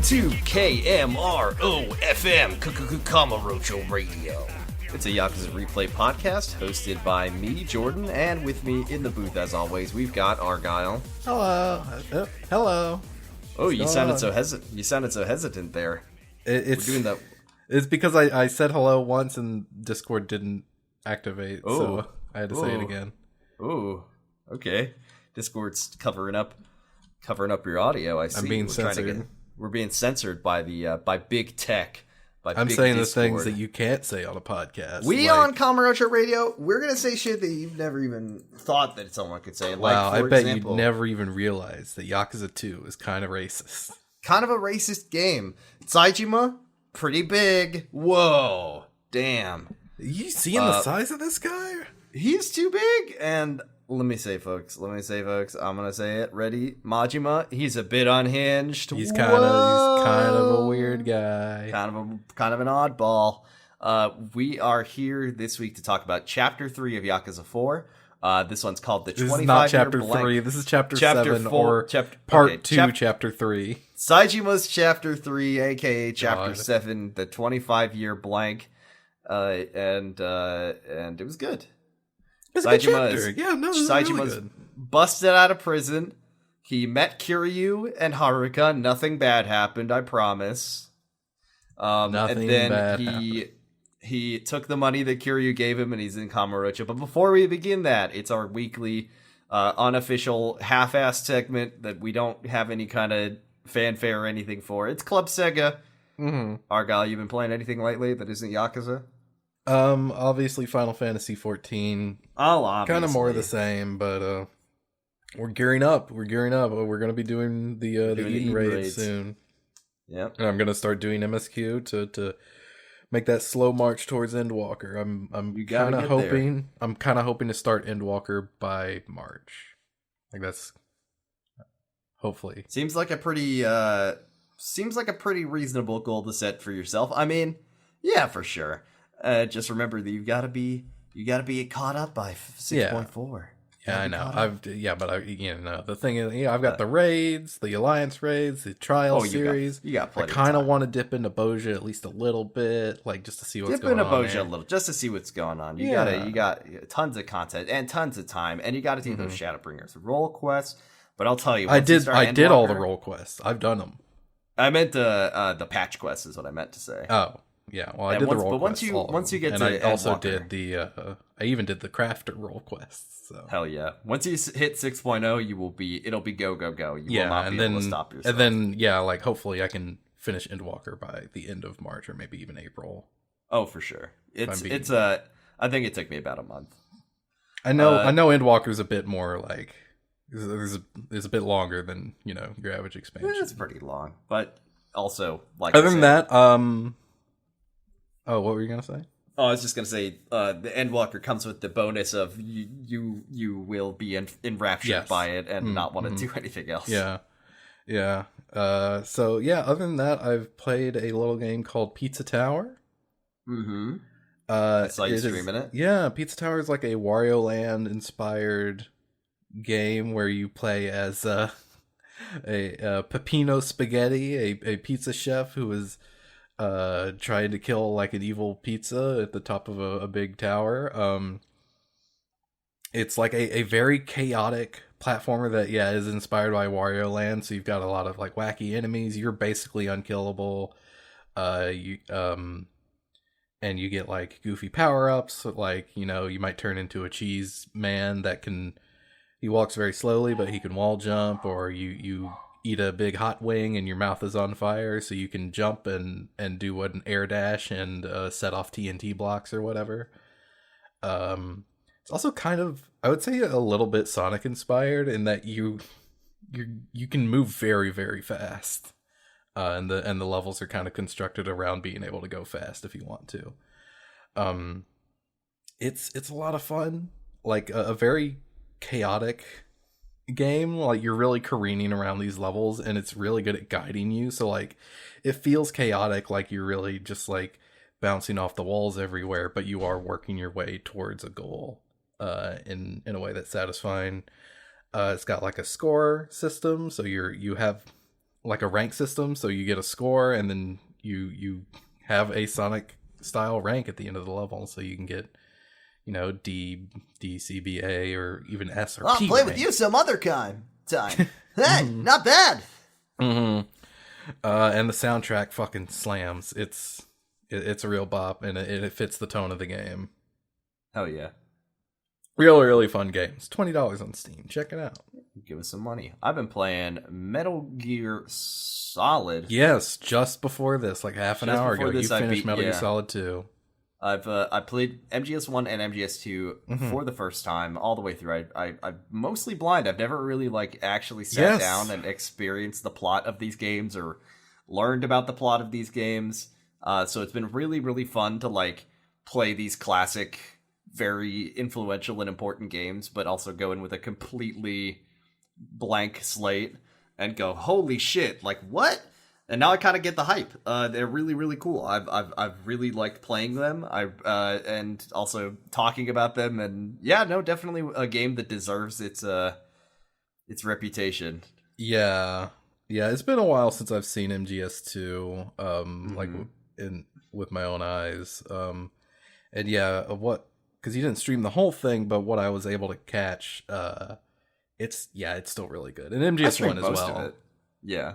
to KMRO FM, Kazarubeshi Radio. It's a Yakuza Replay podcast hosted by me, Jordan, and with me in the booth, as always, we've got Argyle. Hello. Hello. Oh, you sounded so hesitant. You sounded so hesitant there. It's We're doing that. It's because I said hello once and Discord didn't activate, so I had to say it again. Ooh, okay. Discord's covering up your audio. I see. I'm being censored. We're being censored by the by big tech. I'm saying the things that you can't say on a podcast. We on Kamurocho Radio, we're gonna say shit that you've never even thought that someone could say. Wow, I bet you never even realized that Yakuza 2 is kind of racist. Kind of a racist game. Saejima, pretty big. Whoa, damn. You seeing the size of this guy? He's too big, and let me say, folks, I'm gonna say it. Ready? Majima, he's a bit unhinged. He's kind of a weird guy. Kind of an oddball. We are here this week to talk about Chapter 3 of Yakuza 4. This one's called the 25-year blank. This is not Chapter 3. This is Chapter 7 or Part 2, Chapter 3. Saijima's Chapter 3, a.k.a. Chapter 7, the 25-year blank. And it was good. It's a good chapter. Saijima's really busted out of prison. He met Kiryu and Haruka. Nothing bad happened, I promise. Nothing bad happened. He took the money that Kiryu gave him, and he's in Kamurocho. But before we begin that, it's our weekly unofficial half-assed segment that we don't have any kind of fanfare or anything for. It's Club Sega. Mm-hmm. Argyle, you been playing anything lately that isn't Yakuza? Obviously Final Fantasy 14. Oh, obviously. Kind of more of the same, but we're gearing up. We're going to be doing the Eden raid soon. Yep. And I'm going to start doing MSQ to make that slow march towards Endwalker. I'm kind of hoping to start Endwalker by March. Like that's hopefully. Seems like a pretty reasonable goal to set for yourself. I mean, yeah, for sure. Just remember that you gotta be caught up by 6.4. Yeah, I know. The thing is, I've got the raids, the Alliance raids, the Trial series. You got plenty. I kind of want to dip into Boja at least a little bit, like just to see what's going on. Dip into Boja a little, just to see what's going on. You got tons of content and tons of time, and you got to do those Shadowbringers role quests. But I'll tell you, I did all the role quests. I've done them. I meant the patch quests is what I meant to say. Oh. Yeah, well, I did the role quests. Once you get to I also did I even did the crafter role quests. So. Hell yeah! Once you hit 6.0, it'll be go. You will not be able to stop yourself. And then hopefully I can finish Endwalker by the end of March or maybe even April. Oh, for sure. I think it took me about a month. I know Endwalker's a bit more like is a bit longer than your average expansion. It's pretty long, but also like other than that, oh, what were you gonna say? Oh, I was just gonna say the Endwalker comes with the bonus of you will be enraptured by it and not want to do anything else. Yeah. So other than that, I've played a little game called Pizza Tower. Mm-hmm. I saw you streaming it. Yeah, Pizza Tower is like a Wario Land inspired game where you play as a Peppino Spaghetti, a pizza chef who is trying to kill like an evil pizza at the top of a big tower. It's like a very chaotic platformer that is inspired by Wario Land. So you've got a lot of like wacky enemies. You're basically unkillable. And you get like goofy power ups. Like you might turn into a cheese man he walks very slowly, but he can wall jump, or you eat a big hot wing and your mouth is on fire, so you can jump and do an air dash and set off TNT blocks or whatever. It's also kind of, I would say, a little bit Sonic inspired in that you can move very, very fast, and the levels are kind of constructed around being able to go fast if you want to. It's a lot of fun, like a very chaotic game. Like you're really careening around these levels and it's really good at guiding you, so like it feels chaotic, like you're really just like bouncing off the walls everywhere, but you are working your way towards a goal in a way that's satisfying. It's got like a score system, so you have like a rank system, so you get a score, and then you have a Sonic style rank at the end of the level, so you can get, you know, D, C, B, A, or even S or I'll P play rank. with you some other time. Hey, not bad. Mm-hmm. And the soundtrack fucking slams. It's a real bop, and it fits the tone of the game. Hell yeah. Really, really fun games. $20 on Steam. Check it out. Give us some money. I've been playing Metal Gear Solid. Yes, just before this, like half an hour ago, you finished Metal Gear Solid 2. I played MGS1 and MGS2 for the first time, all the way through. I'm mostly blind. I've never really like actually sat down and experienced the plot of these games or learned about the plot of these games. So it's been really, really fun to like play these classic, very influential and important games, but also go in with a completely blank slate and go, holy shit, like what? And now I kind of get the hype. They're really, really cool. I've really liked playing them. And also talking about them. And yeah, no, definitely a game that deserves its reputation. Yeah, it's been a while since I've seen MGS2, like with my own eyes. And yeah, because you didn't stream the whole thing, but what I was able to catch, it's still really good. And MGS1 as well. Of it. Yeah,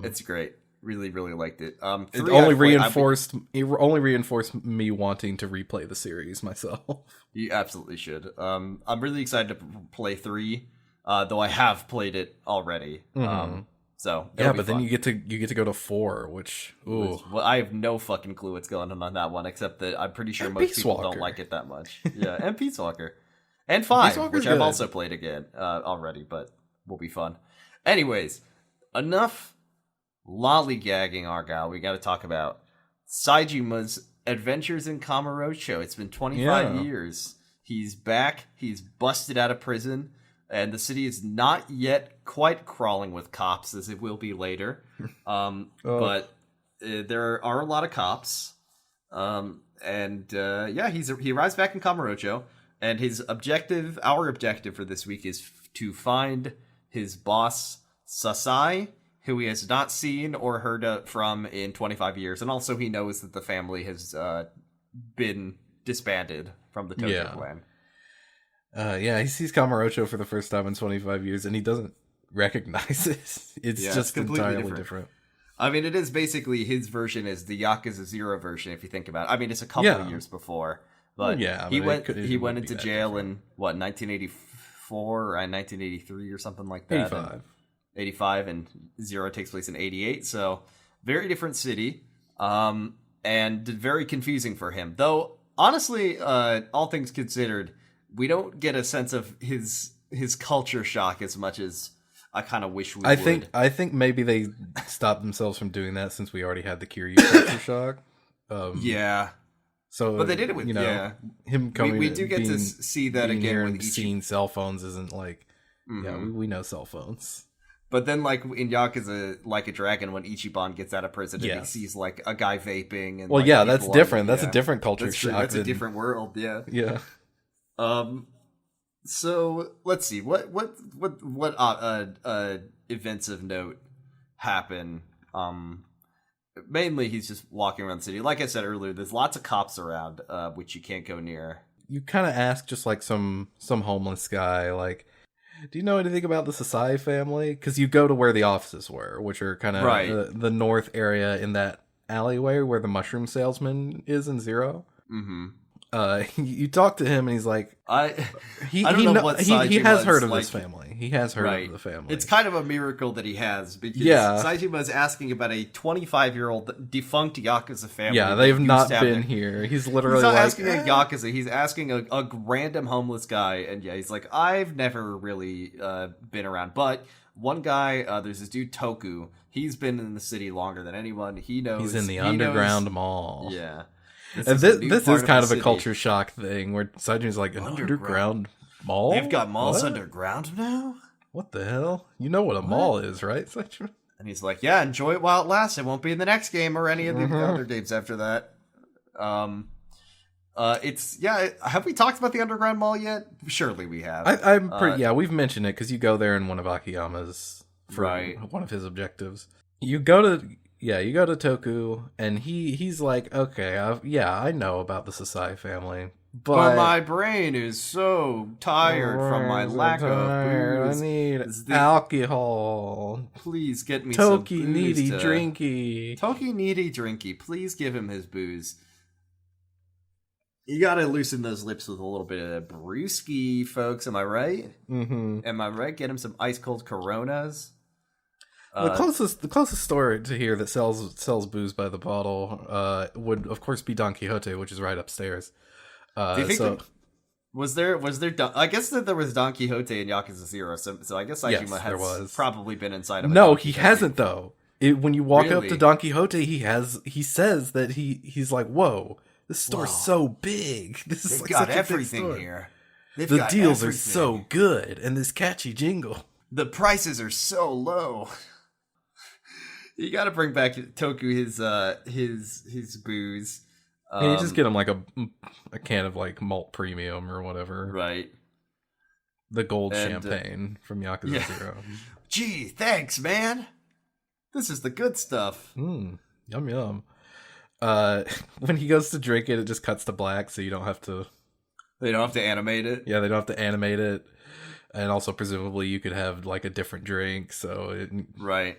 it's great. Really, really liked it. It only reinforced me wanting to replay the series myself. You absolutely should. I'm really excited to play 3, though I have played it already. So yeah, but then you get to go to 4, which well, I have no fucking clue what's going on that one, except that I'm pretty sure most people don't like it that much. Yeah, and Peace Walker, and 5, which I've also played again already, but will be fun. Anyways, enough lollygagging, Argyle. We got to talk about Saijima's Adventures in Kamurocho. It's been 25 years. He's back. He's busted out of prison, and the city is not yet quite crawling with cops as it will be later. But there are a lot of cops. He arrives back in Kamurocho, and our objective for this week is to find his boss, Sasai, who he has not seen or heard from in 25 years. And also he knows that the family has been disbanded from the Tokyo clan. He sees Kamurocho for the first time in 25 years, and he doesn't recognize it. It's just entirely different. I mean, it is basically his version is the Yakuza 0 version, if you think about it. I mean, it's a couple of years before. But he went into jail in, 1984 or 1983 or something like that? 85, and 0 takes place in 88, so very different city, and very confusing for him. Though, honestly, all things considered, we don't get a sense of his culture shock as much as I kind of wish we would. I think maybe they stopped themselves from doing that since we already had the Kiryu culture shock. So, but they did it with him coming. We do get to see that again with seeing cell phones isn't like we know cell phones. But then, like, in Yakuza Like a Dragon, when Ichiban gets out of prison and he sees, like, a guy vaping. And that's different. That's a different culture shock. That's a different world, yeah. Yeah. So, let's see. What events of note happen? Mainly, he's just walking around the city. Like I said earlier, there's lots of cops around, which you can't go near. You kind of ask just, like, some homeless guy, like, do you know anything about the Sasai family? Because you go to where the offices were, which are kind of the north area in that alleyway where the mushroom salesman is in 0. Mm-hmm. You talk to him and he's like, he has heard of this family. He has heard of the family. It's kind of a miracle that he has, because Saejima is asking about a 25-year-old defunct Yakuza family. Yeah, they've not been here. He's literally not asking a Yakuza. He's asking a random homeless guy, and he's like, I've never really been around, but one guy, there's this dude Toku. He's been in the city longer than anyone. He knows. He's in the underground mall. Yeah. This is kind of a culture shock thing where Sajima's like, an underground mall? They've got malls underground now? What the hell? You know what a mall is, right, Sajima? And he's like, yeah, enjoy it while it lasts. It won't be in the next game or any of the other games after that. Have we talked about the underground mall yet? Surely we have. I'm pretty. We've mentioned it because you go there in one of Akiyama's one of his objectives. you go to Toku, and he's like, okay, I know about the Sasai family, but my brain is so tired from my lack of booze. I need alcohol. Please get me Tokey some booze. Needy Drinky. Tokey Needy Drinky. Please give him his booze. You gotta loosen those lips with a little bit of brewski, folks. Am I right? Mm-hmm. Am I right? Get him some ice cold Coronas. The closest store to here that sells booze by the bottle would of course be Don Quixote, which is right upstairs. Do you think was there? I guess that there was Don Quixote in Yakuza 0, so I guess Saejima has probably been inside of it. No, he hasn't though. When you walk up Really? to Don Quixote, he says that he's like, whoa, this store's so big. This is They've like got such a big everything store. here. The deals are so good, and this catchy jingle. The prices are so low. You got to bring back Toku his booze. You just get him like a can of like malt premium or whatever. Right. The gold champagne from Yakuza 0. Gee, thanks, man. This is the good stuff. Yum yum. When he goes to drink it, it just cuts to black, so you don't have to. They don't have to animate it. Yeah, they don't have to animate it, and also presumably you could have like a different drink. Right.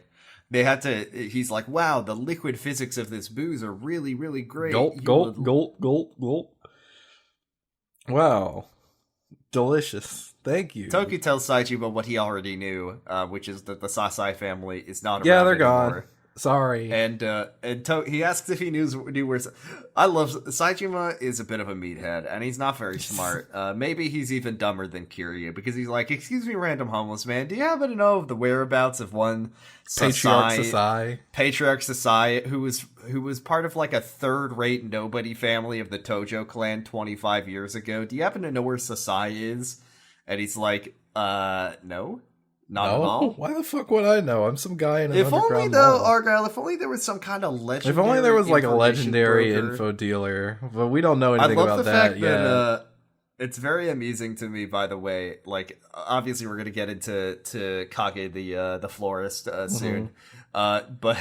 They had to. He's like, wow, the liquid physics of this booze are really, really great. Gulp. Wow, delicious. Thank you. Tokey tells Saejima what he already knew, which is that the Sasai family is not around they're anymore. gone. Sorry. And he asks if he knew where. I love Saejima is a bit of a meathead, and he's not very smart. Maybe he's even dumber than Kiryu, because he's like, "Excuse me, random homeless man, do you happen to know of the whereabouts of one Patriarch Sasai who was part of like a third-rate nobody family of the Tojo clan 25 years ago? Do you happen to know where Sasai is?" And he's like, no. Not at all. Why the fuck would I know? I'm some guy in an If underground only, though, mall. Argyle, if only there was some kind of legendary. If only there was like a legendary broker. info dealer, but we don't know anything about that yet. That it's very amusing to me, by the way. Like, obviously, we're gonna get into Kage the florist soon, but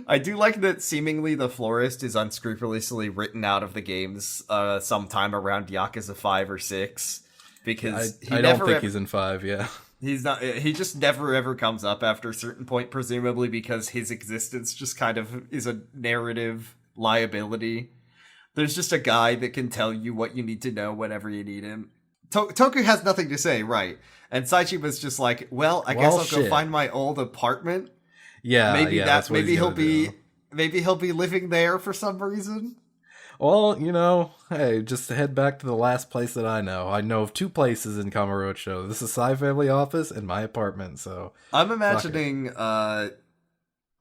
I do like that. Seemingly, the florist is unscrupulously written out of the games sometime around Yakuza 5 or 6, because I don't think he's in 5. Yeah. He's not. He just never ever comes up after a certain point, presumably because his existence just kind of is a narrative liability. There's just a guy that can tell you what you need to know whenever you need him. Toku has nothing to say, right? And Saichima's just like, well, I guess I'll go find my old apartment. Yeah, maybe he'll be living there for some reason. Well, hey, just head back to the last place that I know. I know of 2 places in Kamurocho. This is Sasai family office and my apartment, so... I'm imagining, I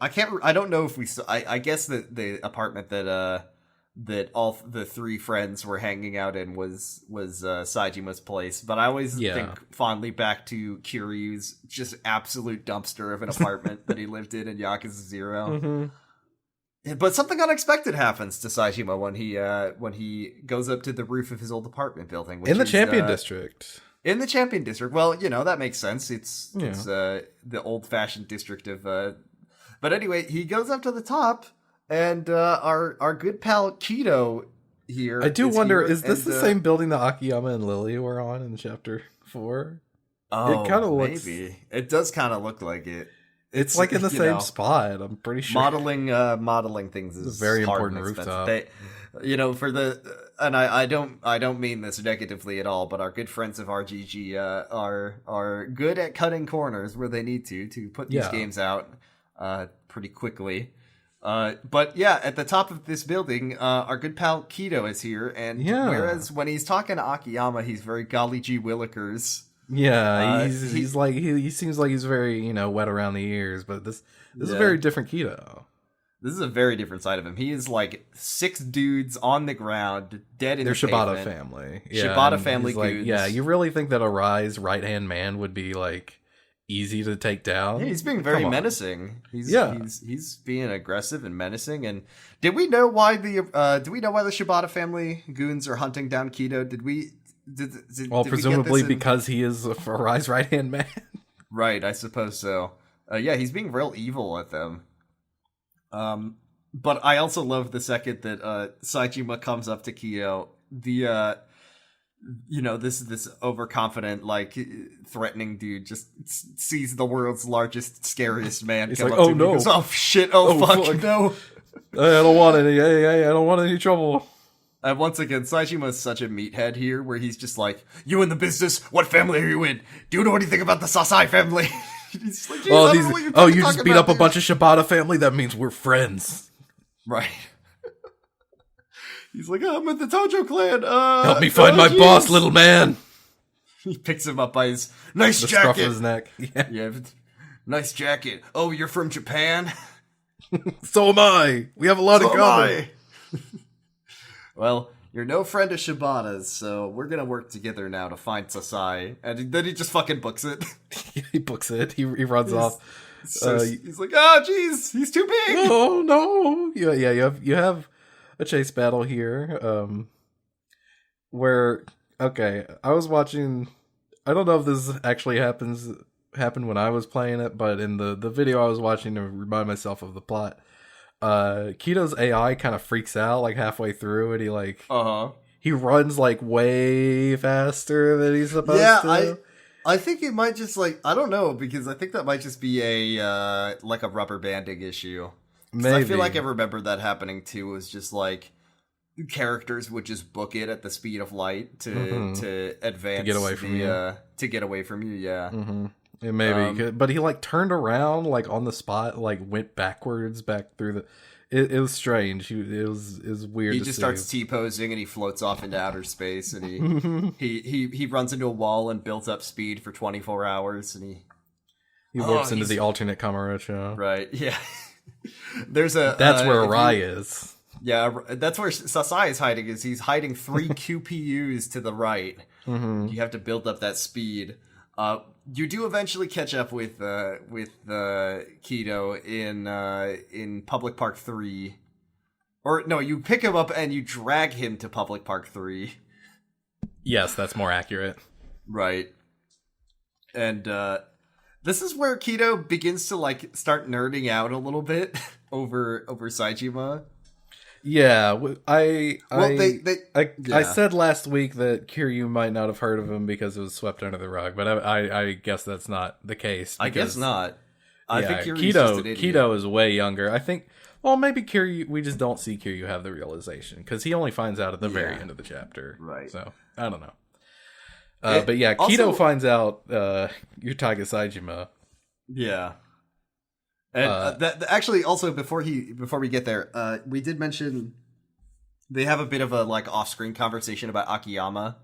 don't know if I guess that the apartment that all the 3 friends were hanging out in was Saijima's place, but I always think fondly back to Kiryu's just absolute dumpster of an apartment that he lived in Yakuza 0. Mm-hmm. But something unexpected happens to Saejima when he goes up to the roof of his old apartment building, which in the is, Champion District. In the Champion District, well, that makes sense. It's the old-fashioned district of. But anyway, he goes up to the top, and our good pal Kido here. I do wonder, is this the same building that Akiyama and Lily were on in Chapter 4? Oh, it kind of looks. Maybe it does kind of look like it. It's like in the same spot. I'm pretty sure modeling things is a very hard important rooftop. I don't mean this negatively at all, but our good friends of RGG are good at cutting corners where they need to put these games out pretty quickly. But yeah, at the top of this building, our good pal Kido is here, and whereas when he's talking to Akiyama, he's very golly gee willikers. Yeah, he's like he seems like he's very wet around the ears, but this is a very different Kido. This is a very different side of him. He is like 6 dudes on the ground, dead in the Shibata pavement. family. Shibata family goons. Yeah, you really think that Arai's right-hand man would be like easy to take down? Yeah, he's being very menacing. He's being aggressive and menacing. And do we know why the Shibata family goons are hunting down Kido? Presumably because he is Arai's right-hand man. Right, I suppose so. Yeah, he's being real evil at them. But I also love the second that Saejima comes up to Kiyo. This overconfident, like threatening dude just sees the world's largest, scariest man. He's come like, up "Oh to him no! and goes, oh shit! Oh, fuck, no!" I don't want any. I don't want any trouble. And once again, Saejima is such a meathead here, where he's just like, "You in the business? What family are you in? Do you know anything about the Sasai family?" He's like, you just beat up a bunch of Shibata family? That means we're friends. Right. He's like, I'm with the Tojo clan. Help me find my boss, little man. He picks him up by his nice the jacket. Scruff of his neck. Yeah, nice jacket. Oh, you're from Japan? So am I. We have a lot in common. Well, you're no friend of Shibata's, so we're gonna work together now to find Sasai. And then he just fucking books it. He books it. He runs off. So he's like, oh, jeez, he's too big. Oh no! Yeah. You have a chase battle here, where I was watching. I don't know if this actually happened when I was playing it, but in the video I was watching to remind myself of the plot, Kito's AI kind of freaks out like halfway through, and he runs like way faster than he's supposed to. I think it might just I don't know, because I think that might just be a like a rubber banding issue. Maybe. I feel like I remember that happening too. It was just like characters would just book it at the speed of light to advance, to get away from you. To get away from you, yeah. Mm-hmm. Yeah, maybe, but he turned around on the spot, went backwards back through the. It was strange. It was weird. He just starts T-posing and he floats off into outer space, and he runs into a wall and builds up speed for 24 hours, and he warps into the alternate Kamurocho. Right? Yeah. That's where Arai is. Yeah, that's where Sasai is hiding. He's hiding 3 QPUs to the right. Mm-hmm. You have to build up that speed. You do eventually catch up with Kido in Public Park 3. Or no, you pick him up and you drag him to Public Park 3. Yes, that's more accurate. Right. And this is where Kido begins to start nerding out a little bit over Saejima. Yeah, I yeah. said last week that Kiryu might not have heard of him because it was swept under the rug, but I guess that's not the case. I guess not. I think Kido is way younger. I think, well, maybe Kiryu, we just don't see Kiryu have the realization, because he only finds out at the very end of the chapter. Right. So, I don't know. But yeah, Kido finds out Utaga Saejima. Yeah. And actually, also before we get there, we did mention they have a bit of a off-screen conversation about Akiyama.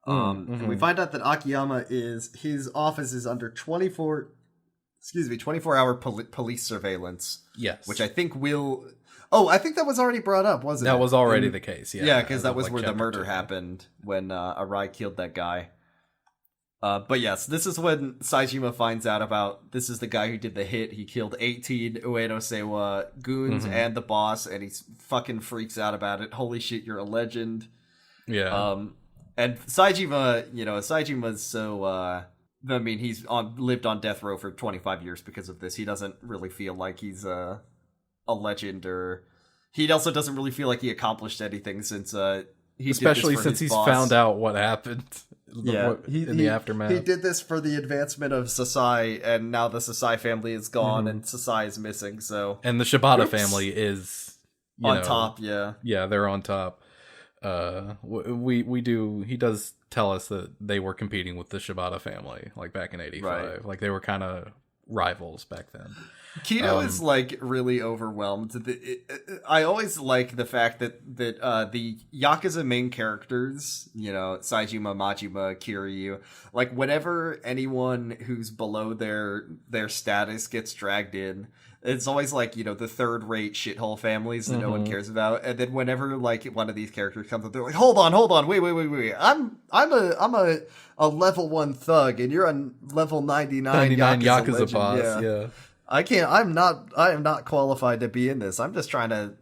And we find out that Akiyama his office is under 24-hour police surveillance. Yes, which I think will. Oh, I think that was already brought up, wasn't it? That was already the case. Yeah, yeah, because that was where the murder happened when Arai killed that guy. But yes, this is when Saejima finds out about this is the guy who did the hit. He killed 18 Ueno Seiwa goons and the boss, and he fucking freaks out about it. Holy shit, you're a legend. Yeah. And Saejima's so I mean, he's lived on death row for 25 years because of this. He doesn't really feel like he's a legend, or he also doesn't really feel like he accomplished anything since especially since he's found out what happened. In the aftermath. He did this for the advancement of Sasai, and now the Sasai family is gone, and Sasai is missing, so... And the Shibata family is... on top, yeah. Yeah, they're on top. He does tell us that they were competing with the Shibata family, back in 85. Right. They were kind of rivals back then. Kido is really overwhelmed. I always like the fact that the Yakuza main characters, Saejima, Majima, Kiryu, whenever anyone who's below their status gets dragged in, it's always the third-rate shithole families that no one cares about. And then whenever one of these characters comes up, they're like, hold on, wait. I'm a level 1 thug, and you're a level 99 Yakuza boss. Yeah. I am not qualified to be in this. I'm just trying to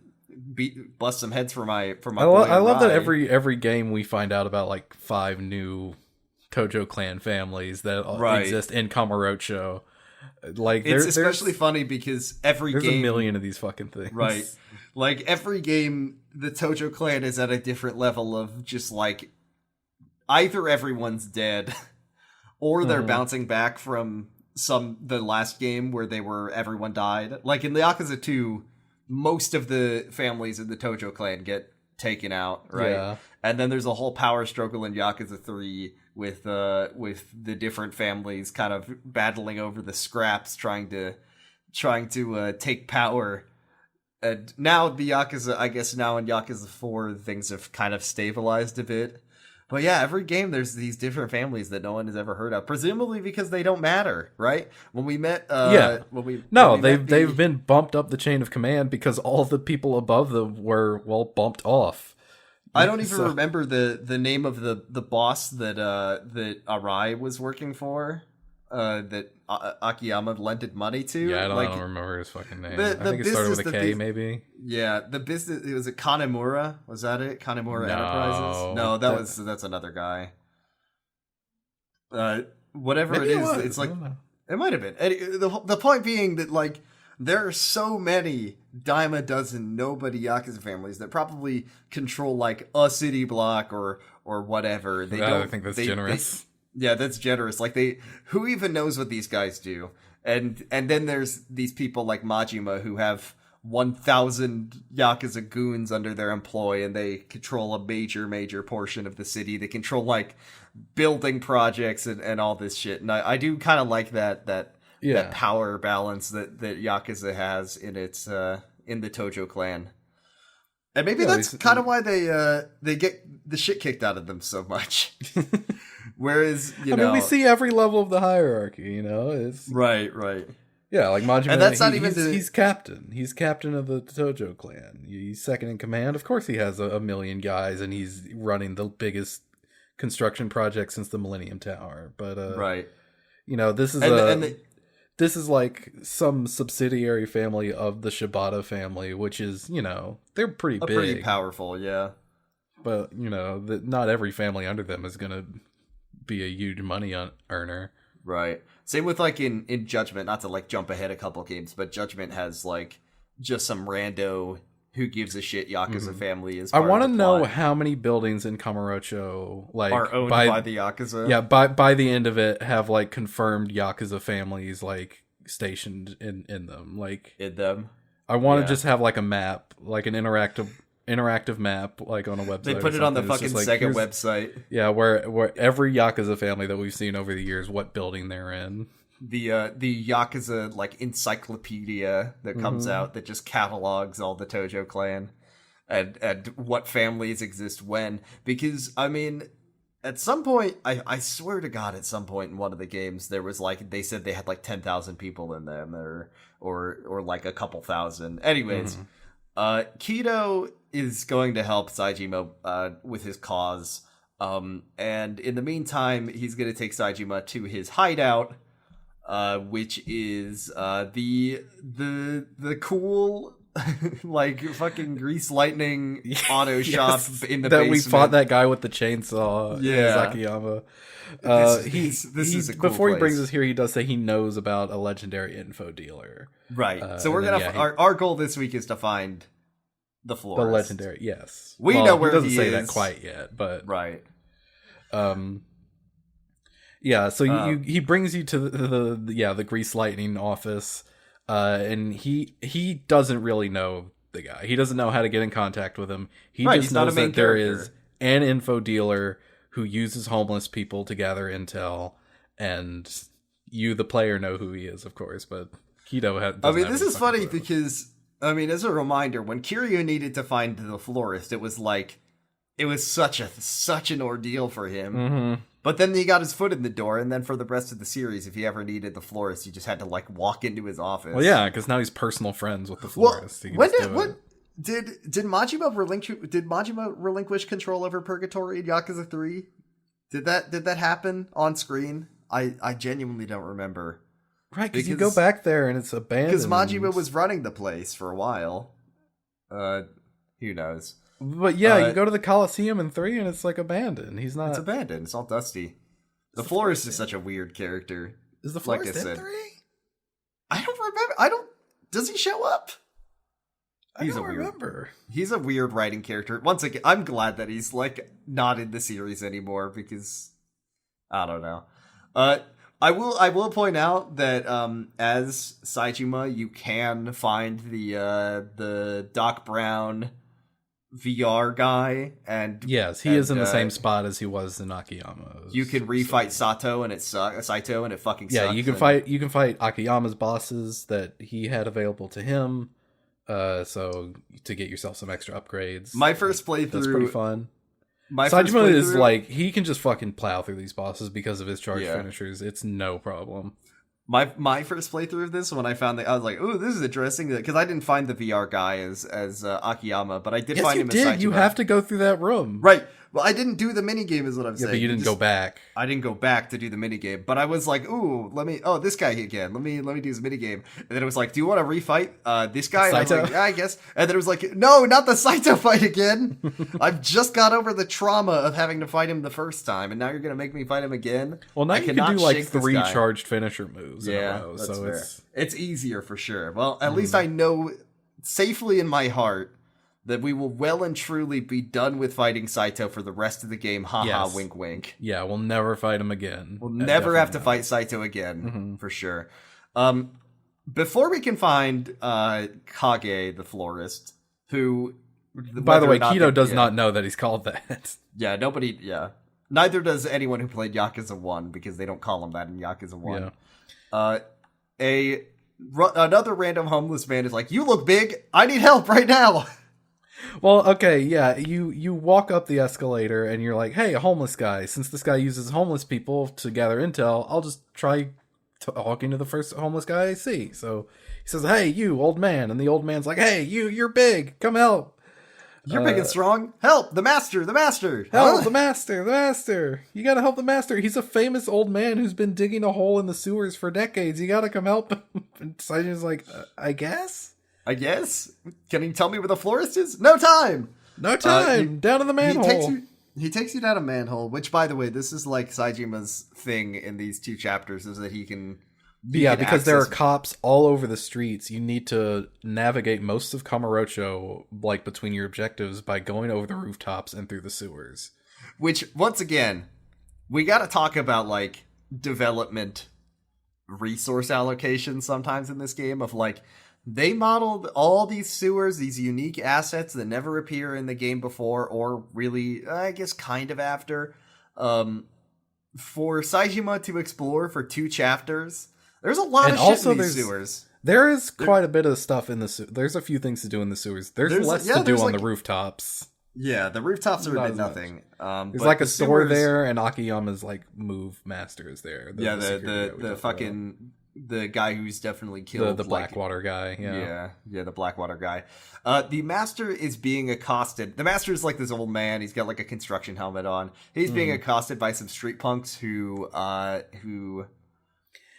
bust some heads for my I love that every game we find out about 5 new Tojo clan families that exist in Kamurocho. Like it's especially funny because every there's game, a million of these fucking things. right? Like every game, the Tojo clan is at a different level of just like either everyone's dead or they're bouncing back from the last game where everyone died. Like in the Yakuza 2, most of the families in the Tojo clan get taken out, right? Yeah. And then there's a whole power struggle in Yakuza 3 with the different families kind of battling over the scraps, trying to take power. And now the Yakuza, I guess now in Yakuza 4, things have kind of stabilized a bit. But yeah, every game there's these different families that no one has ever heard of, presumably because they don't matter, right? When we met, they've been bumped up the chain of command because all the people above them were bumped off. I don't even remember the name of the boss that Arai was working for, that Akiyama lended money to. Yeah, I don't remember his fucking name. I think it started with a K, maybe. Yeah, the business. Was it Kanemura? Was that it? Kanemura Enterprises? No, that's another guy. Whatever maybe it is, it's like it might have been. The point being that like there are so many dime a dozen nobody Yakuza families that probably control like a city block or whatever. I think that's generous. Yeah, that's generous. Like who even knows what these guys do? And then there's these people like Majima who have 1,000 Yakuza goons under their employ, and they control a major portion of the city. They control like building projects and all this shit. And I do kind of like that power balance that Yakuza has in its in the Tojo clan. And maybe that's kind of why they get the shit kicked out of them so much. Whereas, I mean, we see every level of the hierarchy, it's... Right. Yeah, like Majima, and that's not he's captain. He's captain of the Tojo clan. He's second in command. Of course he has a million guys, and he's running the biggest construction project since the Millennium Tower. But, right. This is this is like some subsidiary family of the Shibata family, which is, they're pretty big. Pretty powerful, yeah. But, not every family under them is going to be a huge money earner. Right. Same with like in Judgment, not to like jump ahead a couple games, but Judgment has like just some rando who gives a shit Yakuza family is part I want to of the know plot. How many buildings in Kamurocho like are owned by the Yakuza. Yeah, by the end of it have like confirmed Yakuza families like stationed in them. Like in them. I want to just have like a map, like an interactive map, like on a website. They put it on the fucking like, Sega website. Yeah, where every Yakuza family that we've seen over the years, what building they're in. The Yakuza like encyclopedia that comes out that just catalogs all the Tojo clan and what families exist when. Because I mean, at some point, I swear to God, at some point in one of the games, there was like they said they had like 10,000 people in them, or like a couple thousand. Anyways, Kido is going to help Saejima with his cause. And in the meantime, he's going to take Saejima to his hideout, which is the cool like fucking Grease Lightning auto shop in the that basement. We fought that guy with the chainsaw. Yeah, Akiyama. This is a cool before place. He brings us here, he does say he knows about a legendary info dealer. Right. So we're gonna our goal this week is to find the florist. The legendary, yes. We know where he is. He doesn't say that quite yet, but right. Yeah. So he brings you to the Grease Lightning office, and he doesn't really know the guy. He doesn't know how to get in contact with him. He just knows that there is an info dealer who uses homeless people to gather intel, and you, the player, know who he is, of course. But Kido this is funny because, as a reminder, when Kiryu needed to find the florist, it was such an ordeal for him. Mm-hmm. But then he got his foot in the door, and then for the rest of the series, if he ever needed the florist, you just had to like walk into his office. Well, yeah, because now he's personal friends with the florist. Did Majima relinquish control over Purgatory in Yakuza 3? Did that happen on screen? I genuinely don't remember. Right, because you go back there and it's abandoned. Because Majima was running the place for a while. Who knows? But yeah, you go to the Coliseum in 3 and it's like abandoned. He's not. It's abandoned. It's all dusty. The florist is such a weird character. Is the florist in 3? I don't remember. Does he show up? I don't remember. He's a weird writing character. Once again, I'm glad that he's like not in the series anymore because I don't know. I will point out that as Saejima, you can find the Doc Brown VR guy, and yes, he is in the same spot as he was in Akiyama. You can refight Saito, and it fucking sucks. Yeah, you can fight Akiyama's bosses that he had available to him. So to get yourself some extra upgrades. My first playthrough, that's pretty fun. Saejima is like, he can just fucking plow through these bosses because of his charge finishers. It's no problem. My first playthrough of this, when I found that, I was like, "Ooh, this is interesting," because I didn't find the VR guy as Akiyama, but I did find him as Saejima. You have to go through that room, right? Well, I didn't do the minigame, is what I'm saying. But you didn't go back. I didn't go back to do the minigame, but I was like, "Ooh, this guy again. Let me do his minigame." And then it was like, "Do you want to refight this guy?" And I was like, "Yeah, I guess." And then it was like, "No, not the Saito fight again. I've just got over the trauma of having to fight him the first time, and now you're gonna make me fight him again." Well, now you can do like 3 charged finisher moves in a row, that's so fair. It's easier for sure. Well, at least I know safely in my heart that we will well and truly be done with fighting Saito for the rest of the game. Haha, wink, wink. Yeah, we'll never fight him again. We'll never have to fight Saito again, for sure. Before we can find Kage, the florist, who... By the way, Kido does not know that he's called that. Yeah, nobody... Yeah. Neither does anyone who played Yakuza 1, because they don't call him that in Yakuza 1. Yeah. Another random homeless man is like, "You look big. I need help right now." Well, okay, yeah, you walk up the escalator and you're like, "Hey, a homeless guy. Since this guy uses homeless people to gather intel, I'll just try talking to the first homeless guy I see." So he says, "Hey, you, old man." And the old man's like, "Hey, you're big. Come help. You're big and strong. Help, the master. Help, the master. You gotta help the master. He's a famous old man who's been digging a hole in the sewers for decades. You gotta come help him." And Saijima's like, I guess? Can you tell me where the florist is? No time. Down to the manhole. He takes you down a manhole, which, by the way, this is like Saijima's thing in these 2 chapters, is that he can... because there are cops all over the streets. You need to navigate most of Kamurocho, like, between your objectives by going over the rooftops and through the sewers. Which, once again, we gotta talk about, like, development resource allocation sometimes in this game of, like, they modeled all these sewers, these unique assets that never appear in the game before, or really, I guess, kind of after, for Saejima to explore for 2 chapters. There's a lot of shit in these sewers. There is quite a bit of stuff in the sewers. There's a few things to do in the sewers. There's less to do on the rooftops. Yeah, the rooftops are a bit nothing. There's like a store there, and Akiyama's like move master is there. The fucking... The guy who's definitely killed... The Blackwater guy, Yeah, the Blackwater guy. The master is being accosted. The master is like this old man. He's got like a construction helmet on. He's being accosted by some street punks who are...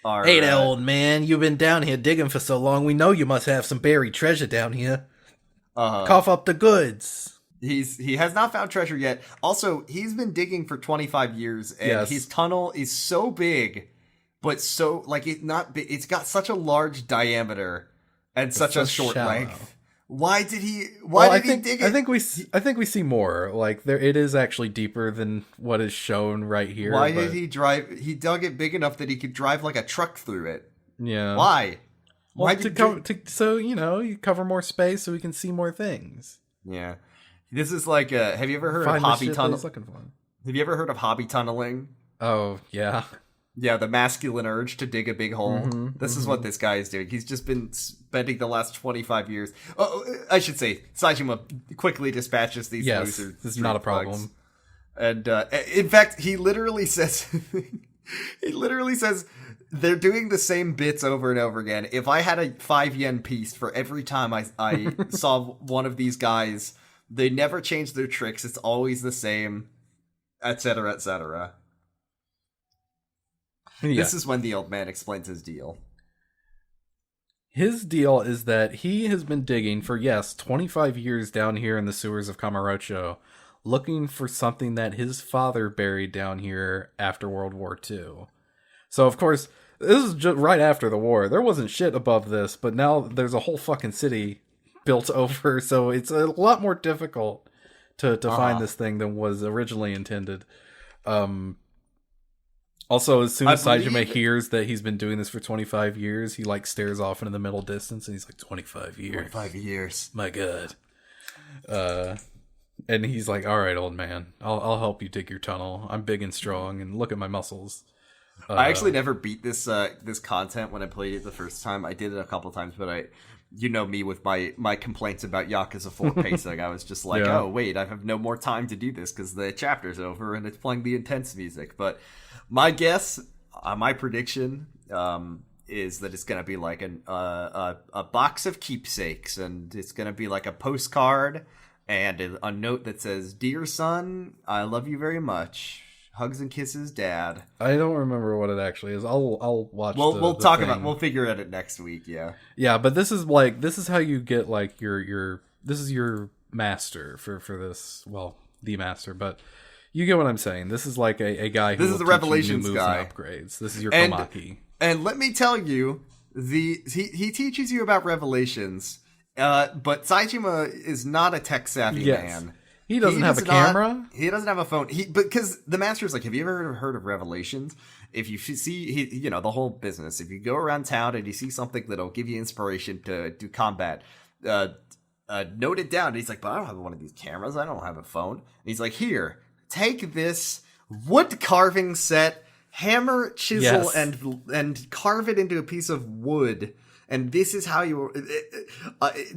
"Hey there, old man. You've been down here digging for so long. We know you must have some buried treasure down here. Cough up the goods." He has not found treasure yet. Also, he's been digging for 25 years, and his tunnel is so big... But so, like, it's got such a large diameter and such a short length. Why did he dig it? I think we see more. Like, it is actually deeper than what is shown right here. Why did he dug it big enough that he could drive like a truck through it? Yeah. Why? Why so you cover more space so we can see more things. Yeah. This is like have you ever heard of hobby tunnel? Have you ever heard of hobby tunneling? Oh, yeah. Yeah, the masculine urge to dig a big hole. This is what this guy is doing. He's just been spending the last 25 years... Oh, I should say, Saejima quickly dispatches these losers. This is not a problem. And, in fact, he literally says... they're doing the same bits over and over again. If I had a 5 yen piece for every time I saw one of these guys, they never change their tricks. It's always the same, etc., etc. Yeah. This is when the old man explains his deal. His deal is that he has been digging for, 25 years down here in the sewers of Kamurocho, looking for something that his father buried down here after World War II. So, of course, This is just right after the war. There wasn't shit above this, but now there's a whole fucking city built over, so it's a lot more difficult to find this thing than was originally intended. Also, as soon as Saejima hears that he's been doing this for 25 years, he like stares off into the middle distance and he's like, 25 years. 25 years. My God. And he's like, all right, old man, I'll help you dig your tunnel. I'm big and strong, and look at my muscles. I actually never beat this this content when I played it the first time. I did it a couple times, but you know me with my complaints about Yakuza 4 pacing. I was just like, oh wait, I have no more time to do this because the chapter's over and it's playing the intense music. But my guess, my prediction, is that it's gonna be like a box of keepsakes, and it's gonna be like a postcard and a note that says, "Dear son, I love you very much. Hugs and kisses, Dad." I don't remember what it actually is. I'll watch. We'll talk about. We'll figure it out next week. Yeah. Yeah, but this is how you get like your this is your master for this. Well, the master, but you get what I'm saying. This is like a guy who this is the Revelations moves guy. And upgrades. This is your Komaki. And let me tell you, he teaches you about Revelations. But Saejima is not a tech savvy man. He doesn't have a camera. He doesn't have a phone. Because the master's like, have you ever heard of Revelations? If you see, the whole business. If you go around town and you see something that'll give you inspiration to do combat, note it down. And he's like, but I don't have one of these cameras. I don't have a phone. And he's like, here, take this wood carving set, hammer, chisel, and carve it into a piece of wood. And this is how you.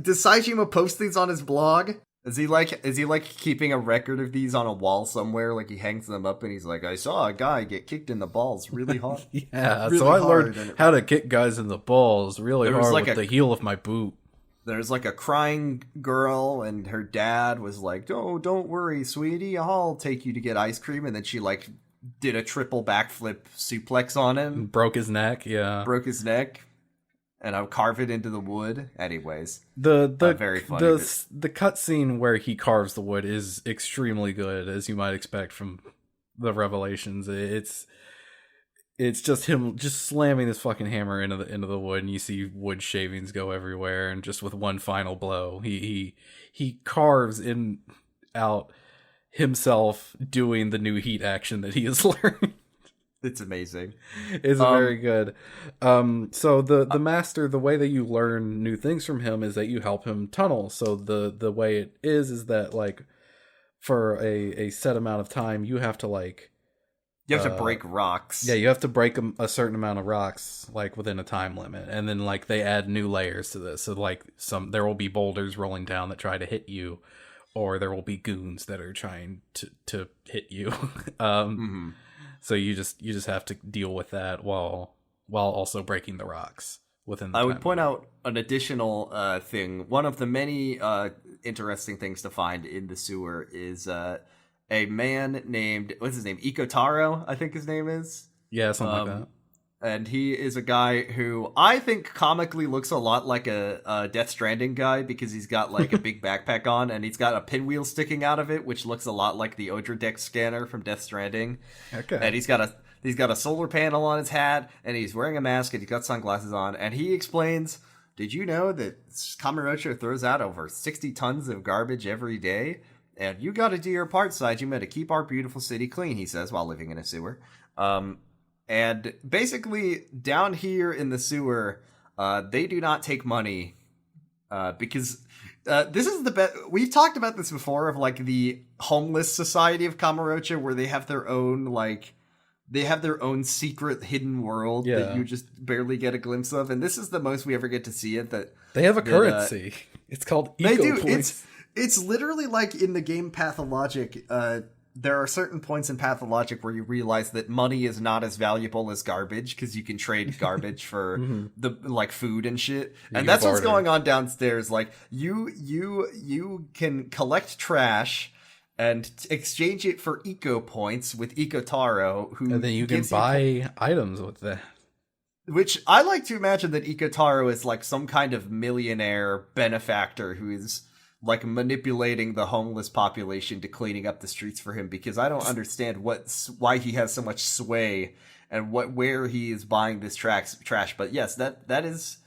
Does Saejima post these on his blog? Is he like keeping a record of these on a wall somewhere? Like he hangs them up and he's like, I saw a guy get kicked in the balls really hard. Yeah, really so I learned how to kick guys in the balls really hard with the heel of my boot. There's like a crying girl and her dad was like, oh, don't worry, sweetie, I'll take you to get ice cream. And then she like did a triple backflip suplex on him. Broke his neck, Broke his neck. And I'll carve it into the wood. Anyways, very funny. The cutscene where he carves the wood is extremely good, as you might expect from the Revelations. It's just him just slamming this fucking hammer into the wood, and you see wood shavings go everywhere. And just with one final blow, he carves out himself doing the new heat action that he has learned. It's amazing. It's very good. So the master, the way that you learn new things from him is that you help him tunnel. So the way it is that like for a set amount of time, you have to like you have to break rocks. Yeah, you have to break a certain amount of rocks like within a time limit, and then like they add new layers to this. So like there will be boulders rolling down that try to hit you, or there will be goons that are trying to hit you. Mm-hmm. So you just have to deal with that while also breaking the rocks within the time. I would point out an additional thing. One of the many interesting things to find in the sewer is a man named, what's his name? Ikotaro, I think his name is. Yeah, something like that. And he is a guy who I think comically looks a lot like a Death Stranding guy because he's got like a big backpack on and he's got a pinwheel sticking out of it, which looks a lot like the Odradek scanner from Death Stranding. Okay. And he's got a solar panel on his hat and he's wearing a mask and he's got sunglasses on and he explains, did you know that Kamurocho throws out over 60 tons of garbage every day? And you got to do your part, Saejima, to keep our beautiful city clean, he says, while living in a sewer. And basically, down here in the sewer, they do not take money because this is the best. We've talked about this before of like the homeless society of Kamurocho, where they have their own secret hidden world that you just barely get a glimpse of. And this is the most we ever get to see it. That they have a currency. It's called eco points. It's literally like in the game Pathologic. There are certain points in Pathologic where you realize that money is not as valuable as garbage because you can trade garbage for the like food and shit. And that's what's going on downstairs. Like you can collect trash and exchange it for eco points with Ikotaro, who and then you can buy items with that. Which I like to imagine that Ikotaro is like some kind of millionaire benefactor who is like manipulating the homeless population to cleaning up the streets for him, because I don't understand why he has so much sway and where he is buying this trash. But yes, that is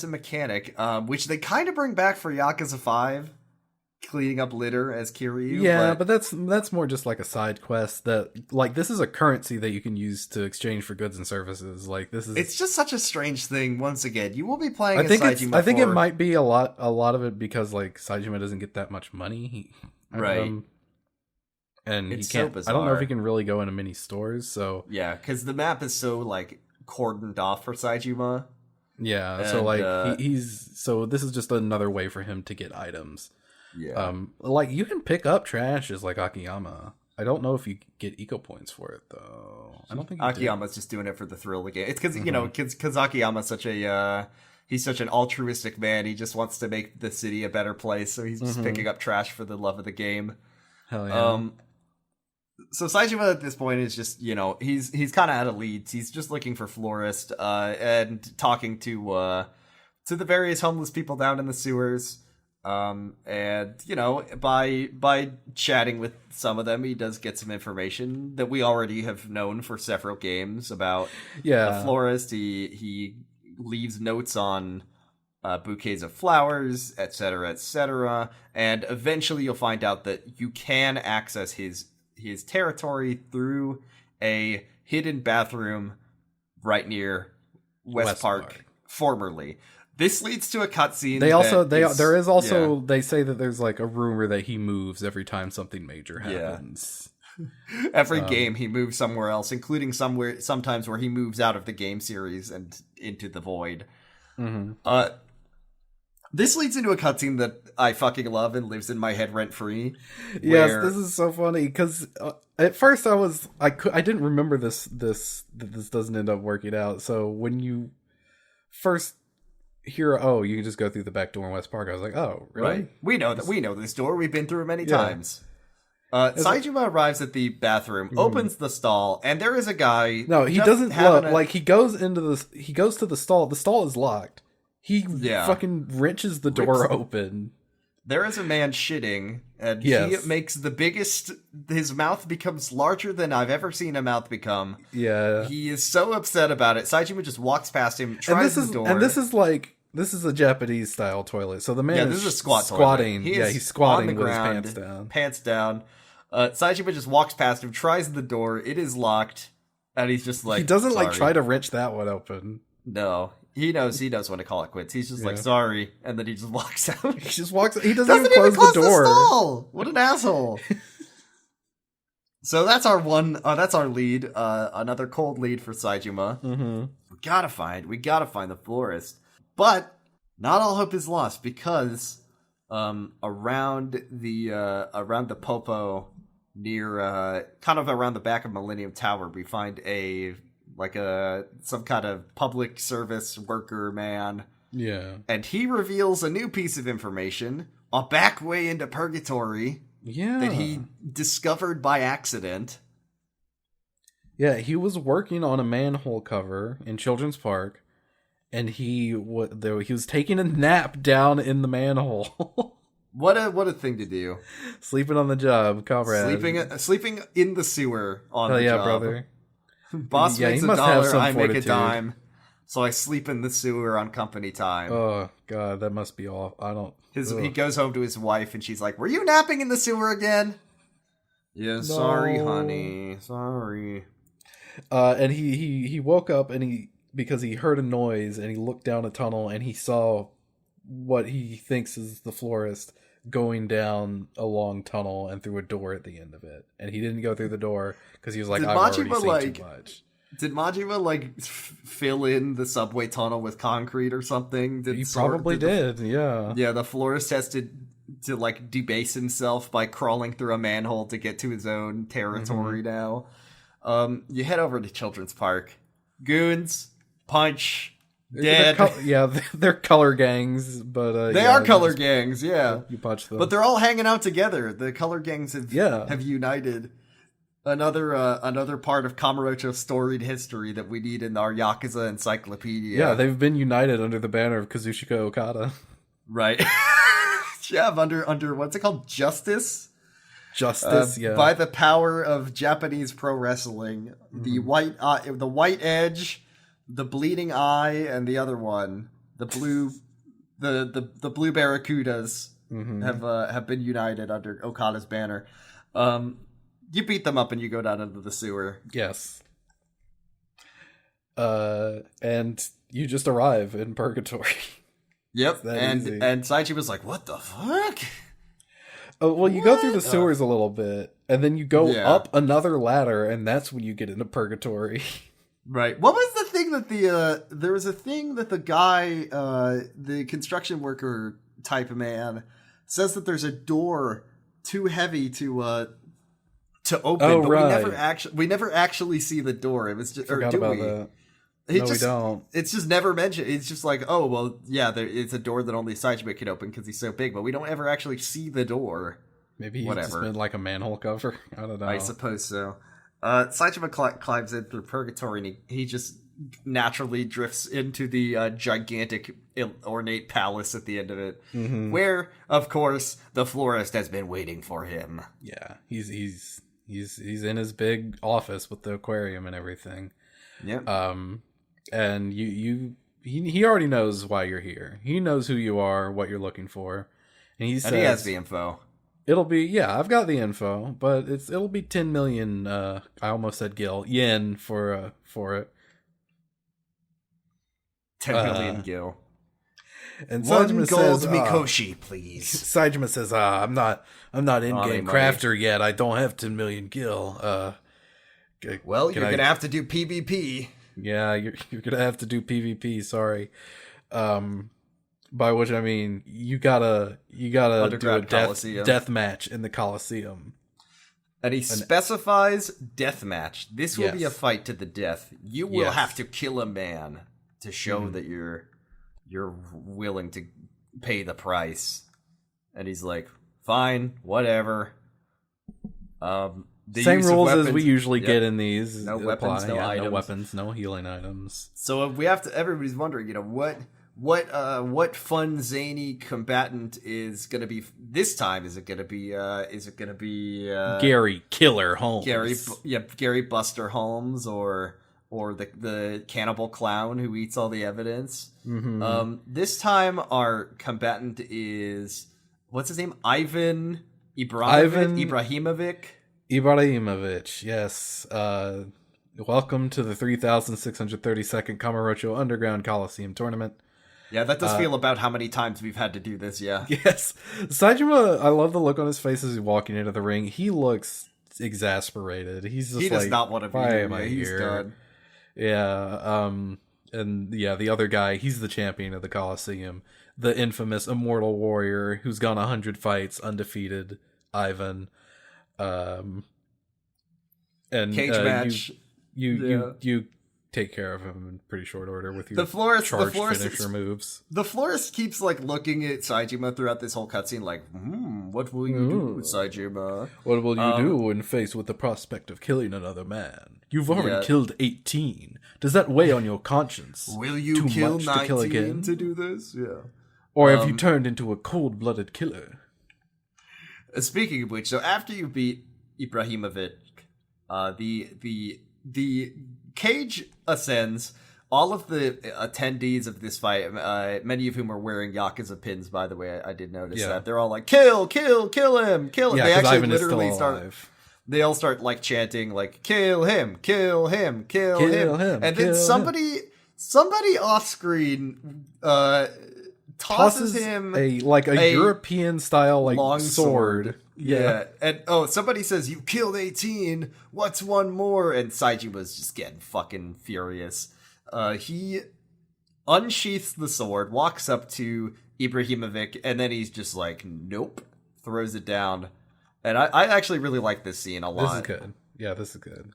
a mechanic, which they kind of bring back for Yakuza 5, cleaning up litter as Kiryu. Yeah, but that's more just like a side quest that, like, this is a currency that you can use to exchange for goods and services. Like, this is... It's just such a strange thing. Once again, you will be playing I think Saejima it might be a lot of it because, like, Saejima doesn't get that much money. Right. And It's he can't... so I don't know if bizarre. he can really go into many stores, so... Yeah, because the map is so, like, cordoned off for Saejima. Yeah, And, so, like, he's... So this is just another way for him to get items. Yeah. Like, you can pick up trash as, like, Akiyama. I don't know if you get eco points for it, though. I don't think you do. Akiyama's just doing it for the thrill of the game. It's because, you know, because Akiyama's such a... he's such an altruistic man. He just wants to make the city a better place, so he's just picking up trash for the love of the game. Hell yeah. So Saejima at this point is just, you know, he's kind of out of leads. He's just looking for Florist, and talking to the various homeless people down in the sewers. And, you know, by chatting with some of them, he does get some information that we already have known for several games about the florist. He leaves notes on bouquets of flowers, etc., etc., and eventually you'll find out that you can access his territory through a hidden bathroom right near West Park, formerly. This leads to a cutscene. They say that there's like a rumor that he moves every time something major happens. Yeah. Every game he moves somewhere else, including sometimes where he moves out of the game series and into the void. Mm-hmm. This leads into a cutscene that I fucking love and lives in my head rent free. Yes, this is so funny because at first I didn't remember this doesn't end up working out. So when you first hear, you can just go through the back door in West Park, I was like, oh, really? Right. We know this door. We've been through it many times. Saejima arrives at the bathroom, opens the stall, and there is a guy. No, he doesn't look. Like, he goes to the stall. The stall is locked. He fucking wrenches the door open. There is a man shitting, and he makes the biggest... His mouth becomes larger than I've ever seen a mouth become. Yeah. He is so upset about it. Saejima just walks past him, tries the door. And this is a Japanese style toilet. So the man this is a squatting. Squatting. He's squatting on the with ground, his pants down. Pants down. Saejima just walks past him, tries the door. It is locked, and he's just like... He doesn't try to wrench that one open. No. He knows when to call it quits. He's just like, sorry, and then he just walks out. He just walks. He doesn't even close the door. Stall. What an asshole! So that's our lead. Another cold lead for Saejima. Mm-hmm. We gotta find the florist, but not all hope is lost, because around the Popo, near kind of around the back of Millennium Tower, we find some kind of public service worker man. Yeah. And he reveals a new piece of information, a back way into purgatory. Yeah. That he discovered by accident. Yeah, he was working on a manhole cover in Children's Park, and he was taking a nap down in the manhole. What a thing to do. Sleeping on the job, comrade. Sleeping in the sewer on the job. Hell yeah, brother. Boss makes $1, I make a dime. So I sleep in the sewer on company time. Oh god, that must be awful. He goes home to his wife and she's like, "Were you napping in the sewer again?" Yeah, no. Sorry, honey. Sorry. And he woke up because he heard a noise and he looked down a tunnel and he saw what he thinks is the florist going down a long tunnel and through a door at the end of it. And he didn't go through the door because he was like, I've already seen too much. Did Majima fill in the subway tunnel with concrete or something? He probably did. Yeah. Yeah, the florist has to debase himself by crawling through a manhole to get to his own territory now. You head over to Children's Park. Goons, punch, dead. They're color gangs, but they are color gangs. Yeah, you punch them, but they're all hanging out together. The color gangs have united. Another part of Kamurocho's storied history that we need in our Yakuza encyclopedia. Yeah, they've been united under the banner of Kazushika Okada. Right. Jeff, under what's it called? Justice? Yeah. By the power of Japanese pro wrestling, the white edge, the bleeding eye, and the other one, the blue Barracudas have been united under Okada's banner. You beat them up and you go down into the sewer. Yes. And you just arrive in purgatory. Yep, and Saichi was like, "What the fuck?" Oh, well, you go through the sewers a little bit, and then you go up another ladder, and that's when you get into purgatory. Right. What was the thing that there was a thing that the guy, the construction worker type of man, says that there's a door too heavy to open, but we never actually see the door. It was just, Forgot about that. We don't. It's just never mentioned. It's just like, oh, well, yeah, it's a door that only Saichima can open because he's so big, but we don't ever actually see the door. Maybe he's just been like a manhole cover. I don't know. I suppose so. Saichima climbs in through purgatory, and he just naturally drifts into the gigantic, ornate palace at the end of it, where, of course, the florist has been waiting for him. Yeah, he's in his big office with the aquarium and everything. Yeah. And he already knows why you're here. He knows who you are, what you're looking for, and he says, he has the info. It'll be I've got the info, but it'll be 10 million. I almost said yen for it. 10 million gil. And one Saejima gold says, Mikoshi, please. Saejima says, I'm not in-game crafter yet. I don't have 10 million gil. Well, you're gonna have to do PvP. Yeah, you're gonna have to do PvP. Sorry. By which I mean you gotta do a death match in the Coliseum. And he specifies death match. This will be a fight to the death. You will have to kill a man to show that you're willing to pay the price. And he's like, fine, whatever. Same rules as we usually get in these. No weapons, no items. No weapons, no healing items. So we have to. Everybody's wondering, what fun zany combatant is going to be this time? Is it going to be Gary Killer Holmes? Gary Buster Holmes, or the cannibal clown who eats all the evidence. This time our combatant is, what's his name? Ivan Ibrahimovic. Ibrahimovic, yes. Welcome to the 3,632nd Kamurocho Underground Coliseum Tournament. Yeah, that does feel about how many times we've had to do this, yeah. Yes. Saejima, I love the look on his face as he's walking into the ring. He looks exasperated. He's just he does not want to be here. He's done. Yeah, and the other guy, he's the champion of the Coliseum. The infamous immortal warrior who's gone 100 fights, undefeated, Ivan. And cage match. You take care of him in pretty short order with your charged finisher moves. The florist keeps looking at Saejima throughout this whole cutscene, what will you do, Saejima? What will you do when faced with the prospect of killing another man? You've already killed 18. Does that weigh on your conscience? Will you kill 19 to do this? Yeah. Or have you turned into a cold-blooded killer? Speaking of which, so after you beat Ibrahimovic, the cage ascends. All of the attendees of this fight, many of whom are wearing Yakuza pins, by the way, I did notice that. They're all like, kill him, kill him. Yeah, they actually Ivan literally is still alive. They all start chanting kill him, kill him, kill him. And then somebody off screen tosses him a European style long sword. Yeah. And somebody says, you killed 18, what's one more? And Saiji was just getting fucking furious. He unsheaths the sword, walks up to Ibrahimovic, and then he's just like, nope, throws it down. And I actually really like this scene a lot. This is good. Yeah, this is good.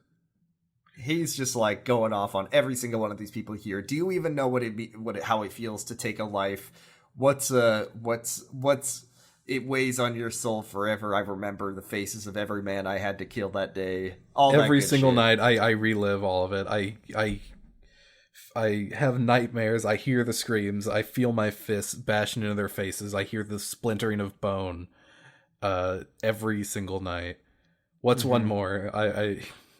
He's just going off on every single one of these people here. Do you even know how it feels to take a life? What's it weighs on your soul forever. I remember the faces of every man I had to kill that day. Every single night, I relive all of it. I I have nightmares. I hear the screams. I feel my fists bashing into their faces. I hear the splintering of bone every single night. What's one more?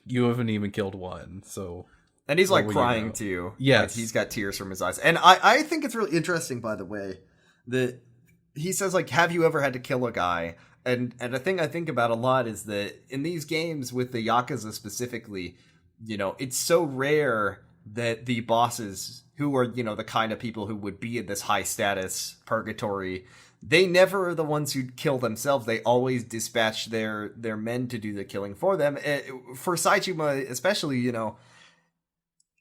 You haven't even killed one, so... And he's like crying too. Yes. Like, he's got tears from his eyes. And I think it's really interesting, by the way, that he says, like, have you ever had to kill a guy? And a thing I think about a lot is that in these games with the Yakuza specifically, you know, it's so rare that the bosses, who are, you know, the kind of people who would be in this high status purgatory, they never are the ones who kill themselves. They always dispatch their men to do the killing for them. For Saejima especially, you know,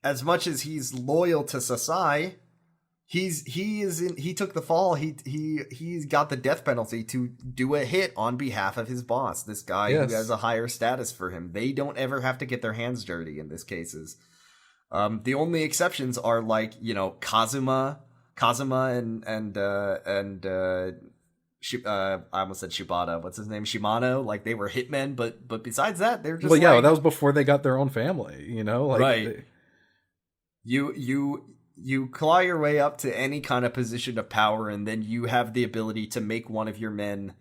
as much as he's loyal to Sasai, he took the fall. He's got the death penalty to do a hit on behalf of his boss, this guy who has a higher status for him. They don't ever have to get their hands dirty in these cases. The only exceptions are, like, you know, Kazuma and I almost said Shibata. What's his name? Shimano. Like, they were hitmen, but besides that, they're just that was before they got their own family. You know, like, right. You claw your way up to any kind of position of power, and then you have the ability to make one of your men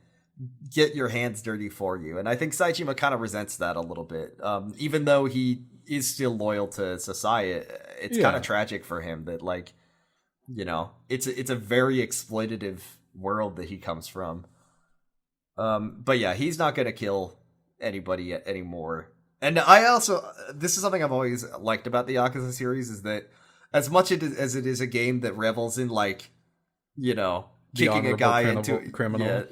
get your hands dirty for you. And I think Saejima kind of resents that a little bit. Even though he is still loyal to Sasai, it's kind of tragic for him that, like, you know, it's a very exploitative world that he comes from. But yeah, he's not going to kill anybody anymore. And I also, this is something I've always liked about the Yakuza series, is that as much as it is a game that revels in, like, you know, kicking a guy into criminal,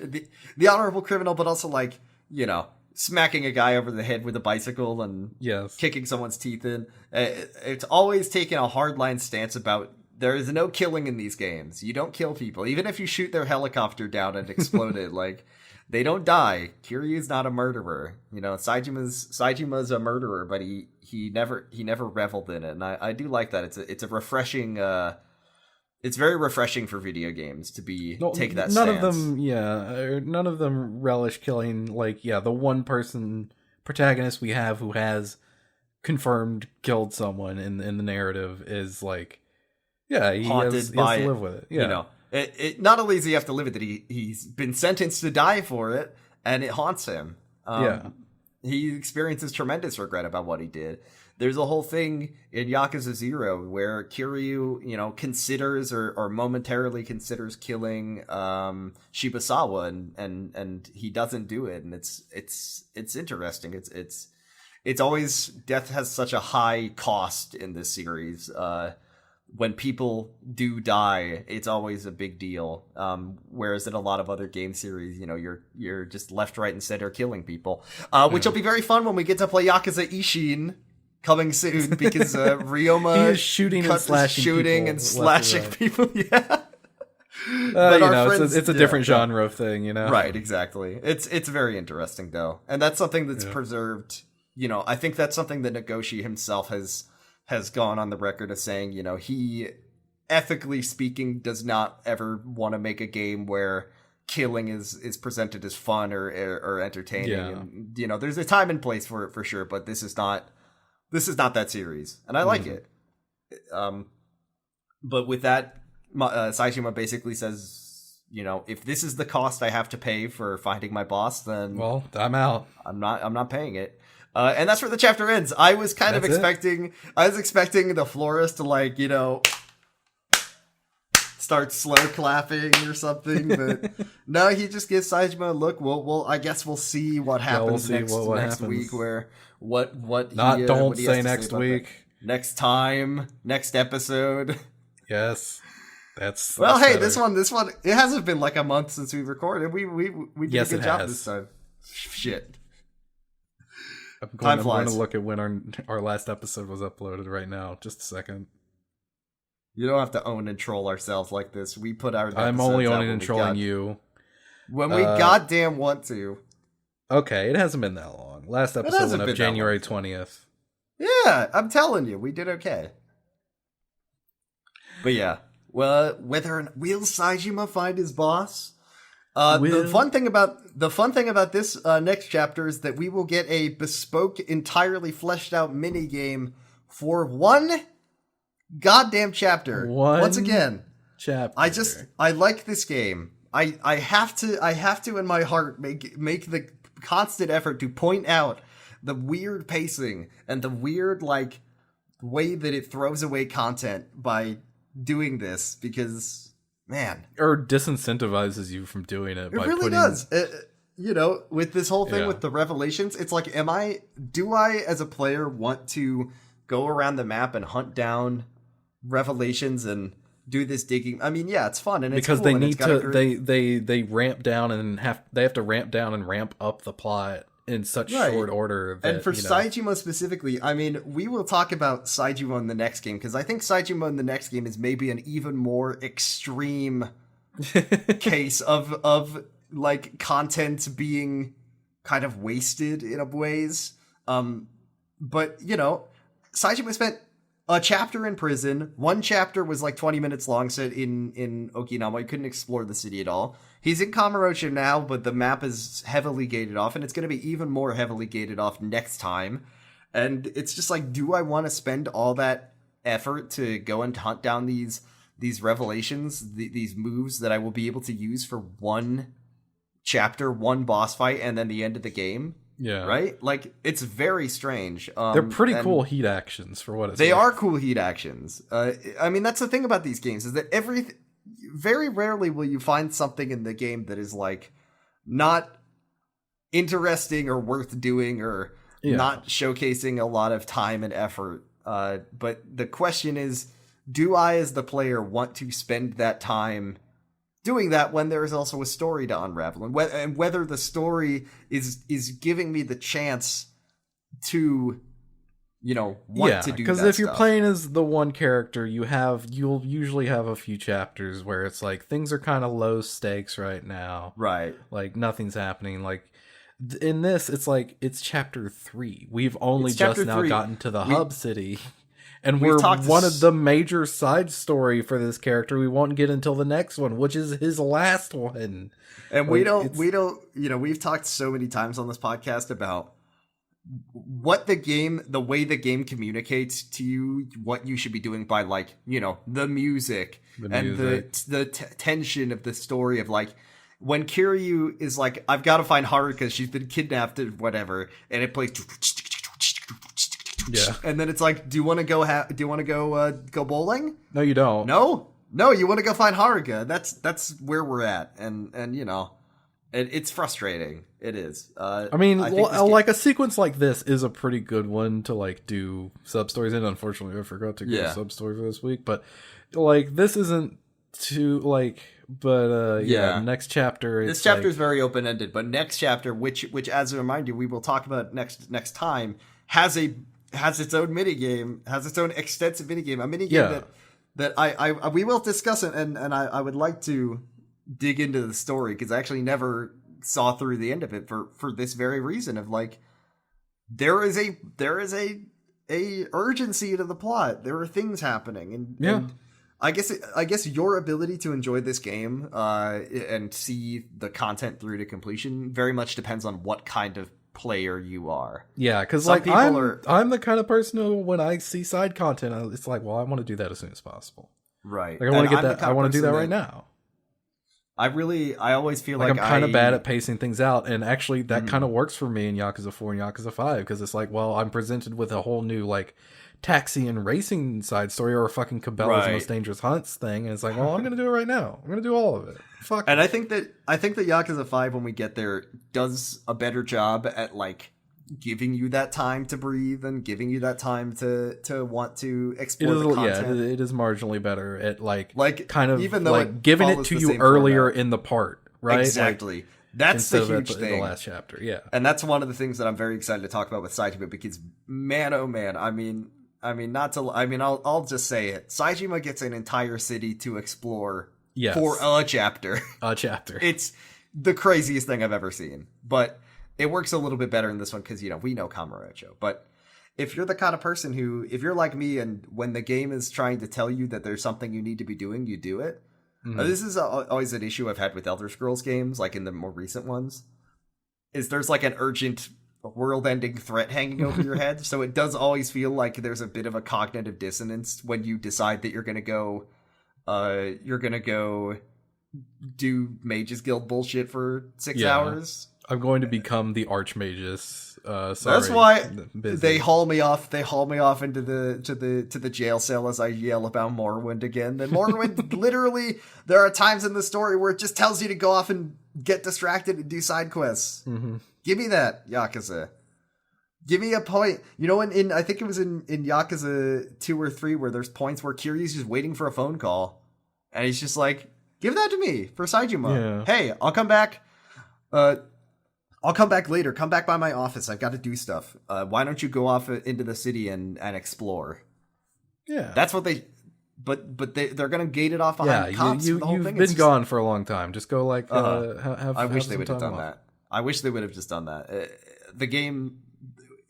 the honorable criminal, but also, like, you know, smacking a guy over the head with a bicycle and kicking someone's teeth in. It's always taken a hardline stance about there is no killing in these games. You don't kill people, even if you shoot their helicopter down and explode it. Like, they don't die. Kiryu's not a murderer. You know, Saejima's a murderer, but he never reveled in it. And I do like that. It's a refreshing. It's very refreshing for video games to take that stance. None of them relish killing. Like, the one person protagonist we have who has confirmed killed someone in the narrative is, like, he has to live with it. Yeah. You know, it not only does he have to live with it, he's been sentenced to die for it, and it haunts him. He experiences tremendous regret about what he did. There's a whole thing in Yakuza 0 where Kiryu, you know, considers or momentarily considers killing Shibusawa, and he doesn't do it, and it's interesting. It's always, death has such a high cost in this series. When people do die, it's always a big deal. Whereas in a lot of other game series, you know, you're just left, right, and center killing people, which will be very fun when we get to play Yakuza Ishin coming soon, because Ryoma he is shooting and slashing people. Yeah. But you know, it's a different genre of thing, you know. Right, exactly. It's very interesting though, and that's something that's preserved. You know, I think that's something that Nagoshi himself has gone on the record of saying, you know, he, ethically speaking, does not ever want to make a game where killing is presented as fun or entertaining. Yeah. And, you know, there's a time and place for it for sure, but this is not that series, and I like it. But with that, Saejima basically says, you know, if this is the cost I have to pay for finding my boss, then I'm out. I'm not paying it. And that's where the chapter ends. I was expecting the florist to, like, you know, start slow clapping or something, but no, he just gives Saejima a look. Well, I guess we'll see what happens next week. Where what? Don't say next week. Next time, next episode. Yes, that's hey, better. This one. It hasn't been like a month since we recorded. We did a good job this time. Shit. I'm going to look at when our last episode was uploaded right now. Just a second. You don't have to own and troll ourselves like this. We put our. I'm only owning and trolling you when we goddamn want to. Okay, it hasn't been that long. Last episode went up January 20th. Yeah, I'm telling you, we did okay. But yeah, well, will Saejima find his boss? The fun thing about this next chapter is that we will get a bespoke, entirely fleshed out mini game for one goddamn chapter. One Once again, chapter. I like this game. I have to in my heart make the constant effort to point out the weird pacing and the weird like way that it throws away content by doing this, because man, or disincentivizes you from doing it. It really does. You know, with this whole thing with the revelations, it's like, do I as a player want to go around the map and hunt down revelations and do this digging? I mean, yeah, it's fun and it's because cool, they and need it's got they ramp down and they have to ramp down and ramp up the plot in such short order. That, and for Saejima specifically, I mean, we will talk about Saejima in the next game, because I think Saejima in the next game is maybe an even more extreme case of like content being kind of wasted in ways. But you know, Saejima spent a chapter in prison. One chapter was like 20 minutes long, set in Okinawa. You couldn't explore the city at all. He's in Kamurocho now, but the map is heavily gated off, and it's going to be even more heavily gated off next time. And it's just like, do I want to spend all that effort to go and hunt down these revelations, these moves that I will be able to use for one chapter, one boss fight, and then the end of the game? Yeah. Right? Like, it's very strange. They're pretty cool heat actions for what it's They are cool heat actions. I mean, that's the thing about these games, is that very rarely will you find something in the game that is like not interesting or worth doing or not showcasing a lot of time and effort. But the question is, do I as the player want to spend that time doing that when there is also a story to unravel, and whether the story is giving me the chance to, you know, want to do that. Because if you're playing as the one character, you'll usually have a few chapters where it's like things are kind of low stakes right now, right? Like nothing's happening. Like in this, it's like it's chapter 3. We've only just now gotten to the hub city. And we're one of the major side story for this character we won't get until the next one, which is his last one. And like, we don't, you know, we've talked so many times on this podcast about what the way the game communicates to you, what you should be doing by, like, you know, the music. And the tension of the story of, like, when Kiryu is like, I've got to find Haruka, she's been kidnapped or whatever, and it plays. Yeah, and then it's like, do you want to go go bowling? No, you don't. No, you want to go find Haruka. That's where we're at, and you know, it's frustrating. It is. I mean, like a sequence like this is a pretty good one to like do sub stories in. Unfortunately, I forgot to get a sub story for this week, but like this isn't too like. But next chapter. This chapter is very open ended, but next chapter, which as a reminder, we will talk about next time, has its own minigame, has its own extensive minigame, a minigame that I we will discuss it, and I would like to dig into the story, because I actually never saw through the end of it for this very reason of, like, there is a urgency to the plot. There are things happening, and I guess your ability to enjoy this game and see the content through to completion very much depends on what kind of player you are. Yeah, because like I'm the kind of person who, when I see side content, it's like, well, I want to do that as soon as possible. Right. Like I want to get that. I want to do that right now. I always feel like I'm kind of bad at pacing things out, and actually that kind of works for me in Yakuza 4 and Yakuza 5, because it's like, well, I'm presented with a whole new like taxi and racing side story, or a fucking Cabela's Most Dangerous Hunts thing, and it's like, well, I'm gonna do it right now. I'm gonna do all of it. Fuck. And I think that Yakuza 5, when we get there, does a better job at like giving you that time to breathe and giving you that time to want to explore the content. Yeah, it is marginally better at like kind of even though like giving it to you earlier in the part, right? Exactly. Like, that's the huge thing. In the last chapter, yeah. And that's one of the things that I'm very excited to talk about with Saejima, because man, oh man, I mean, I'll just say it. Saejima gets an entire city to explore for a chapter. A chapter. It's the craziest thing I've ever seen. But it works a little bit better in this one because, you know, we know Kamurocho. But if you're the kind of person who, if you're like me, and when the game is trying to tell you that there's something you need to be doing, you do it. Mm-hmm. This is always an issue I've had with Elder Scrolls games, like in the more recent ones, is there's like an urgent a world-ending threat hanging over your head. So it does always feel like there's a bit of a cognitive dissonance when you decide that you're gonna go do Mages Guild bullshit for 6 hours. I'm going to become the Archmagus. Sorry, that's why busy. they haul me off. They haul me off into the jail cell as I yell about Morrowind again. Then Morrowind, literally, there are times in the story where it just tells you to go off and get distracted and do side quests. Mm-hmm. Give me that, Yakuza. Give me a point. You know, in I think it was in Yakuza 2 or 3 where there's points where Kiryu's just waiting for a phone call, and he's just like, "Give that to me for Saijima. Yeah. Hey, I'll come back. I'll come back later. Come back by my office. I've got to do stuff. Why don't you go off into the city and explore?" Yeah, that's what they. But they're gonna gate it off behind cops. You've been gone for a long time. Just go like I wish they would have done off. that. I wish they would have just done that. The game,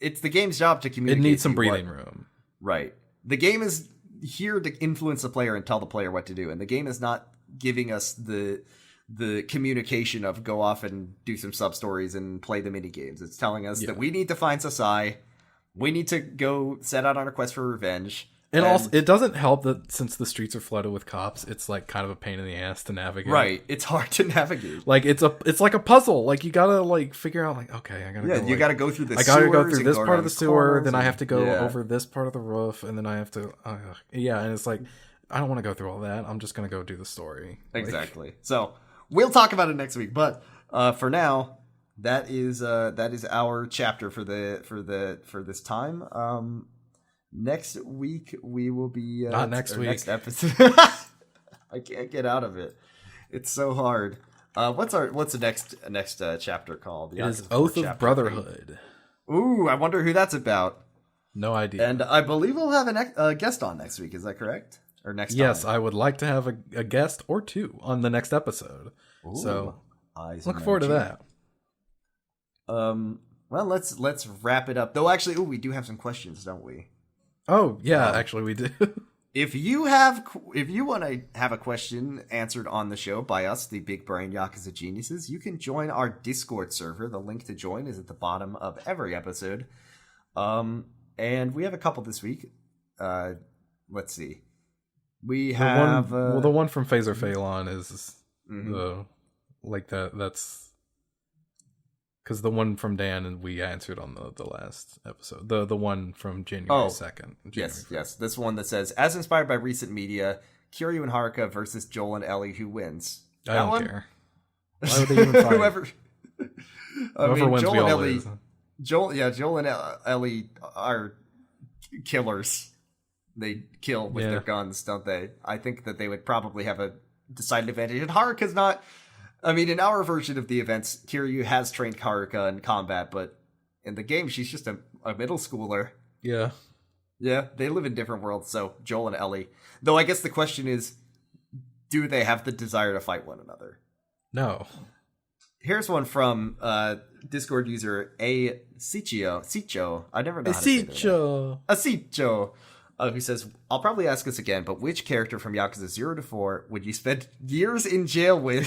it's the game's job to communicate. It needs some breathing room. Right. The game is here to influence the player and tell the player what to do, and the game is not giving us the communication of go off and do some sub stories and play the mini games. It's telling us that we need to find Sasai, we need to go set out on a quest for revenge. And also, it doesn't help that since the streets are flooded with cops, it's like kind of a pain in the ass to navigate. Right, it's hard to navigate. Like it's like a puzzle. Like you gotta like figure out like, okay, I gotta go. You gotta go through the. I gotta go through this part of the sewer, then I have to go over this part of the roof, and then I have to. And it's like I don't want to go through all that. I'm just gonna go do the story. Exactly. So we'll talk about it next week, but for now, that is our chapter for this time. Next week we will be not next week. Next episode. I can't get out of it. It's so hard. What's the next chapter called? It is Oath of Brotherhood. Ooh, I wonder who that's about. No idea. And I believe we'll have a guest on next week. Is that correct? Or next? Yes, time? I would like to have a guest or two on the next episode. Ooh, so look forward to that. Well, let's wrap it up. Though, actually, we do have some questions, don't we? Oh, yeah, actually we do. If you want to have a question answered on the show by us, the Big Brain Yakuza Geniuses, you can join our Discord server. The link to join is at the bottom of every episode. And we have a couple this week. Let's see. We have... the one from Phaser Phalon is that's... Because the one from Dan and we answered on the last episode. The one from January 2nd. Yes. This one that says, as inspired by recent media, Kiryu and Haruka versus Joel and Ellie, who wins? I don't care. Why would they even fight? Whoever wins, Joel we all Ellie, lose. Joel and Ellie are killers. They kill with their guns, don't they? I think that they would probably have a decided advantage. And Haruka's not... I mean, in our version of the events, Kiryu has trained Haruka in combat, but in the game, she's just a middle schooler. Yeah. Yeah, they live in different worlds, so Joel and Ellie. Though I guess the question is, do they have the desire to fight one another? No. Here's one from Discord user Sicho. I never know how to say that. Sicho. Who says, I'll probably ask this again, but which character from Yakuza 0 to 4 would you spend years in jail with?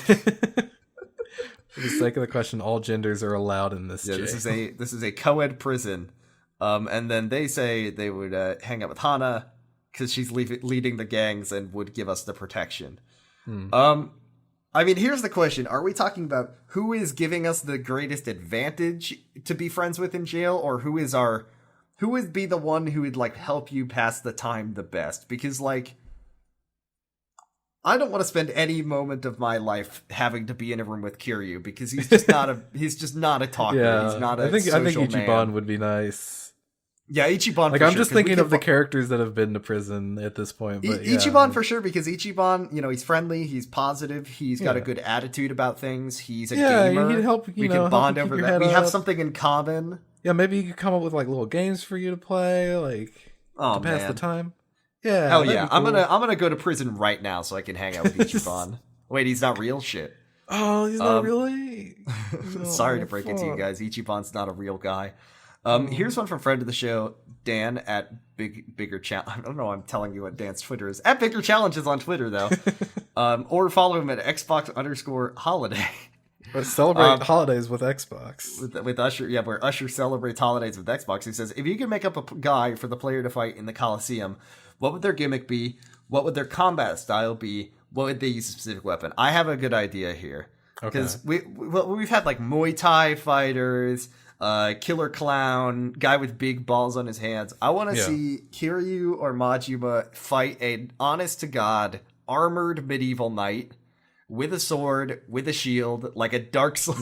For the sake of the question, all genders are allowed in this jail. This is a co-ed prison. And then they say they would hang out with Hana because she's leading the gangs and would give us the protection. I mean, here's the question. Are we talking about who is giving us the greatest advantage to be friends with in jail, or who would be the one who would like help you pass the time the best? Because like, I don't want to spend any moment of my life having to be in a room with Kiryu because he's just not a talker. Yeah, he's not a I think Ichiban man. Would be nice. Yeah, Ichiban. Like, I'm just thinking of the characters that have been to prison at this point. But Ichiban for sure, because Ichiban, he's friendly, he's positive, he's got a good attitude about things. He's a gamer. He'd help. We can bond over that. We have something in common. Yeah, maybe you could come up with like little games for you to play, like to pass the time. Yeah, hell yeah! Cool. I'm gonna go to prison right now so I can hang out with Ichiban. Wait, he's not real? Shit. Oh, he's not really. Sorry to break it to you guys. Ichiban's not a real guy. Here's one from friend of the show, Dan at Bigger Challenge. I don't know. I'm telling you what Dan's Twitter is. At Bigger Challenges on Twitter though, or follow him at Xbox_holiday. Or celebrate holidays with Xbox. With Usher, yeah, where Usher celebrates holidays with Xbox. He says, if you could make up a guy for the player to fight in the Coliseum, what would their gimmick be? What would their combat style be? What would they use a specific weapon? I have a good idea here. Because we've had like Muay Thai fighters, killer clown, guy with big balls on his hands. I want to see Kiryu or Majima fight an honest-to-God armored medieval knight with a sword, with a shield, like a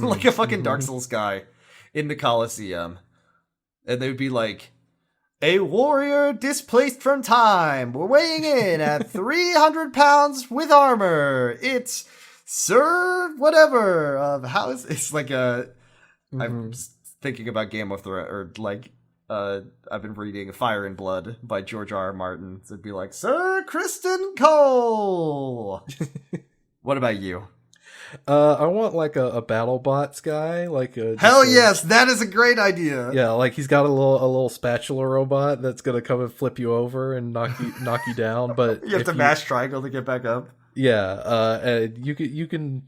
like a fucking Dark Souls guy in the Colosseum. And they would be like, a warrior displaced from time. We're weighing in at 300 pounds with armor. It's Sir whatever of how is it's like a I'm thinking about Game of Thrones, or like I've been reading Fire and Blood by George R. R. Martin. So it'd be like Sir Kristen Cole. What about you? I want like a battle bots guy, like hell yes, that is a great idea. Yeah, like he's got a little spatula robot that's gonna come and flip you over and knock you down. But you have to mash triangle to get back up. Yeah, and you can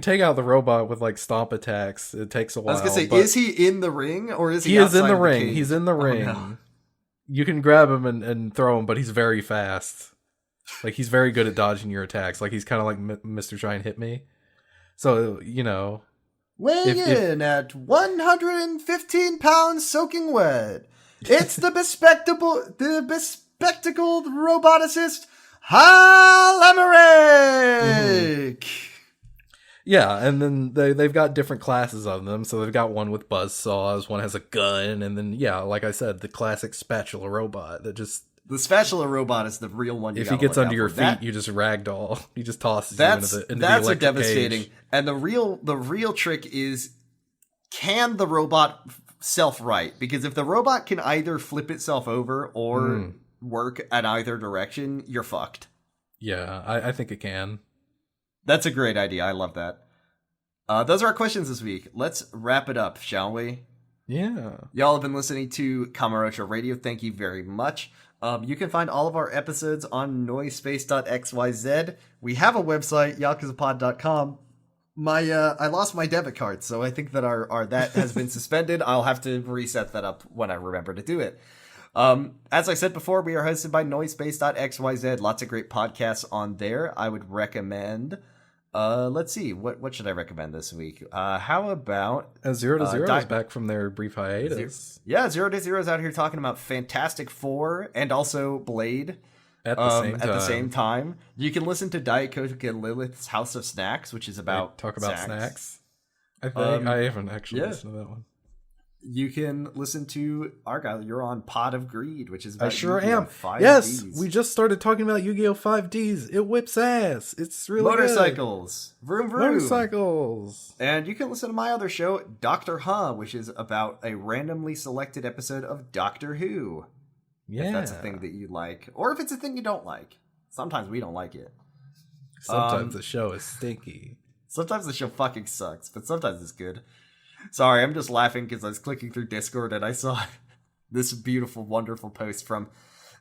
take out the robot with like stomp attacks. It takes a while. I was gonna say, is he in the ring or is he? He is in the ring. Cage? He's in the ring. No. You can grab him and throw him, but he's very fast. Like he's very good at dodging your attacks. Like he's kind of like Mr. Try and Hit Me. So weighing in at 115 pounds, soaking wet. It's the bespectacled roboticist. Hal Emmerich! Yeah, and then they've got different classes of them. So they've got one with buzz saws, one has a gun, and then, yeah, like I said, the classic spatula robot that just... The spatula robot is the real one. If he gets under your feet, you just ragdoll. He just tosses you into the electric devastating. cage. And the real trick is, can the robot self-right? Because if the robot can either flip itself over or... work at either direction, you're fucked. Yeah, I think it can. That's a great idea. I love that. Those are our questions this week. Let's wrap it up, shall we? Yeah. Y'all have been listening to Kamurocho Radio. Thank you very much. You can find all of our episodes on noisespace.xyz. We have a website, yakuzapod.com. I lost my debit card, so I think that our that has been suspended. I'll have to reset that up when I remember to do it. As I said before, we are hosted by noisespace.xyz. Lots of great podcasts on there. I would recommend, let's see, what should I recommend this week? How about... Zero to Zero is back from their brief hiatus. Zero to Zero is out here talking about Fantastic Four and also Blade at the same time. You can listen to Diet Coke and Lilith's House of Snacks, which is about talk about snacks. I think I haven't actually listened to that one. You can listen to Argyle. You're on Pot of Greed, which is about I sure Yu-Gi-Oh! am. 5Ds. Yes, we just started talking about Yu-Gi-Oh! 5Ds. It whips ass. It's really motorcycles. Good. Vroom vroom. Motorcycles. And you can listen to my other show, Doctor Huh, which is about a randomly selected episode of Doctor Who. Yeah. If that's a thing that you like. Or if it's a thing you don't like. Sometimes we don't like it. Sometimes the show is stinky. Sometimes the show fucking sucks, but sometimes it's good. Sorry, I'm just laughing because I was clicking through Discord and I saw this beautiful, wonderful post from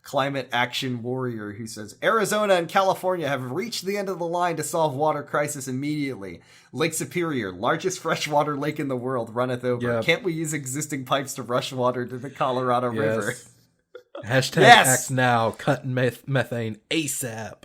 Climate Action Warrior who says, Arizona and California have reached the end of the line to solve water crisis immediately. Lake Superior, largest freshwater lake in the world, runneth over. Yep. Can't we use existing pipes to rush water to the Colorado River? Hashtag act now, cut methane ASAP.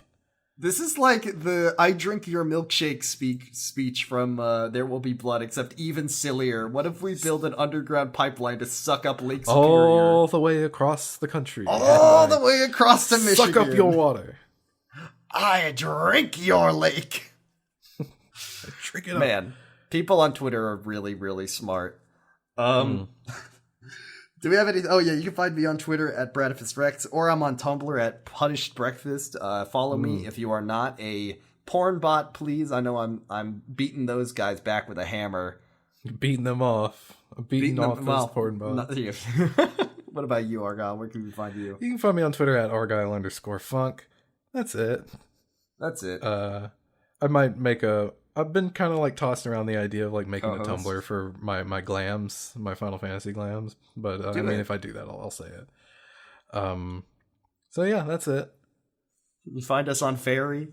This is like the I drink your milkshake speech from There Will Be Blood, except even sillier. What if we build an underground pipeline to suck up Lake Superior? All the way across the country. All the way across to Michigan. Suck up your water. I drink your lake. Drink it up. Man, people on Twitter are really, really smart. Do we have any? Oh yeah, you can find me on Twitter at BradifusRex, or I'm on Tumblr at Punished Breakfast. Follow me if you are not a porn bot, please. I know I'm beating those guys back with a hammer. Beating them off. I'm beating off those porn bots. What about you, Argyle? Where can we find you? You can find me on Twitter at Argyle_funk. That's it. I might make I've been kind of like tossing around the idea of like making a Tumblr for my glams, my Final Fantasy glams. But I mean, if I do that, I'll say it. So yeah, that's it. You find us on Fairy.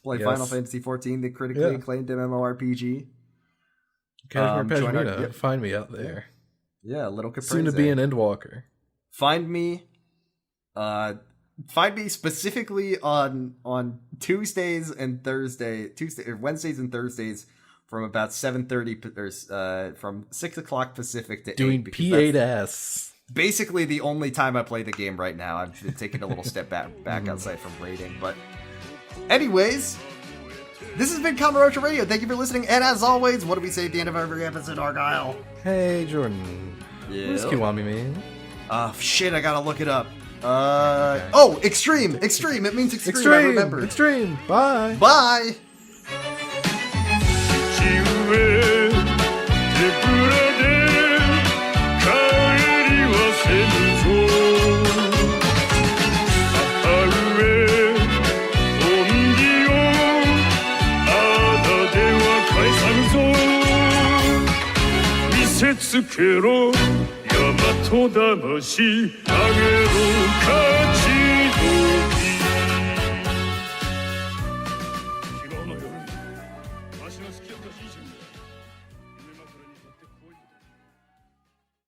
Play Final Fantasy 14, the critically acclaimed MMORPG. join our- Pashmina, find me out there. Yeah, little Caprese. Soon to be an Endwalker. Find me specifically on Tuesdays and Wednesdays and Thursdays from about 7:30 from 6:00 Pacific to Doing 8, because that's P8S. basically the only time I play the game right now. I've been taking a little step back outside from raiding, but anyways, this has been Kamurocho Radio. Thank you for listening, and as always, what do we say at the end of every episode, Argyle? Hey, Jordan. Where's Kiwami, man? Shit, I gotta look it up. Oh, extreme! It means extreme, I remember. Extreme! Bye! Bye! 地上へ手ぶらで帰りはせぬぞ母上恩義をあだでは返さぬぞ見せつけろ大和魂あげろ勝ち時昨日の夜わしの好きだったじいちゃん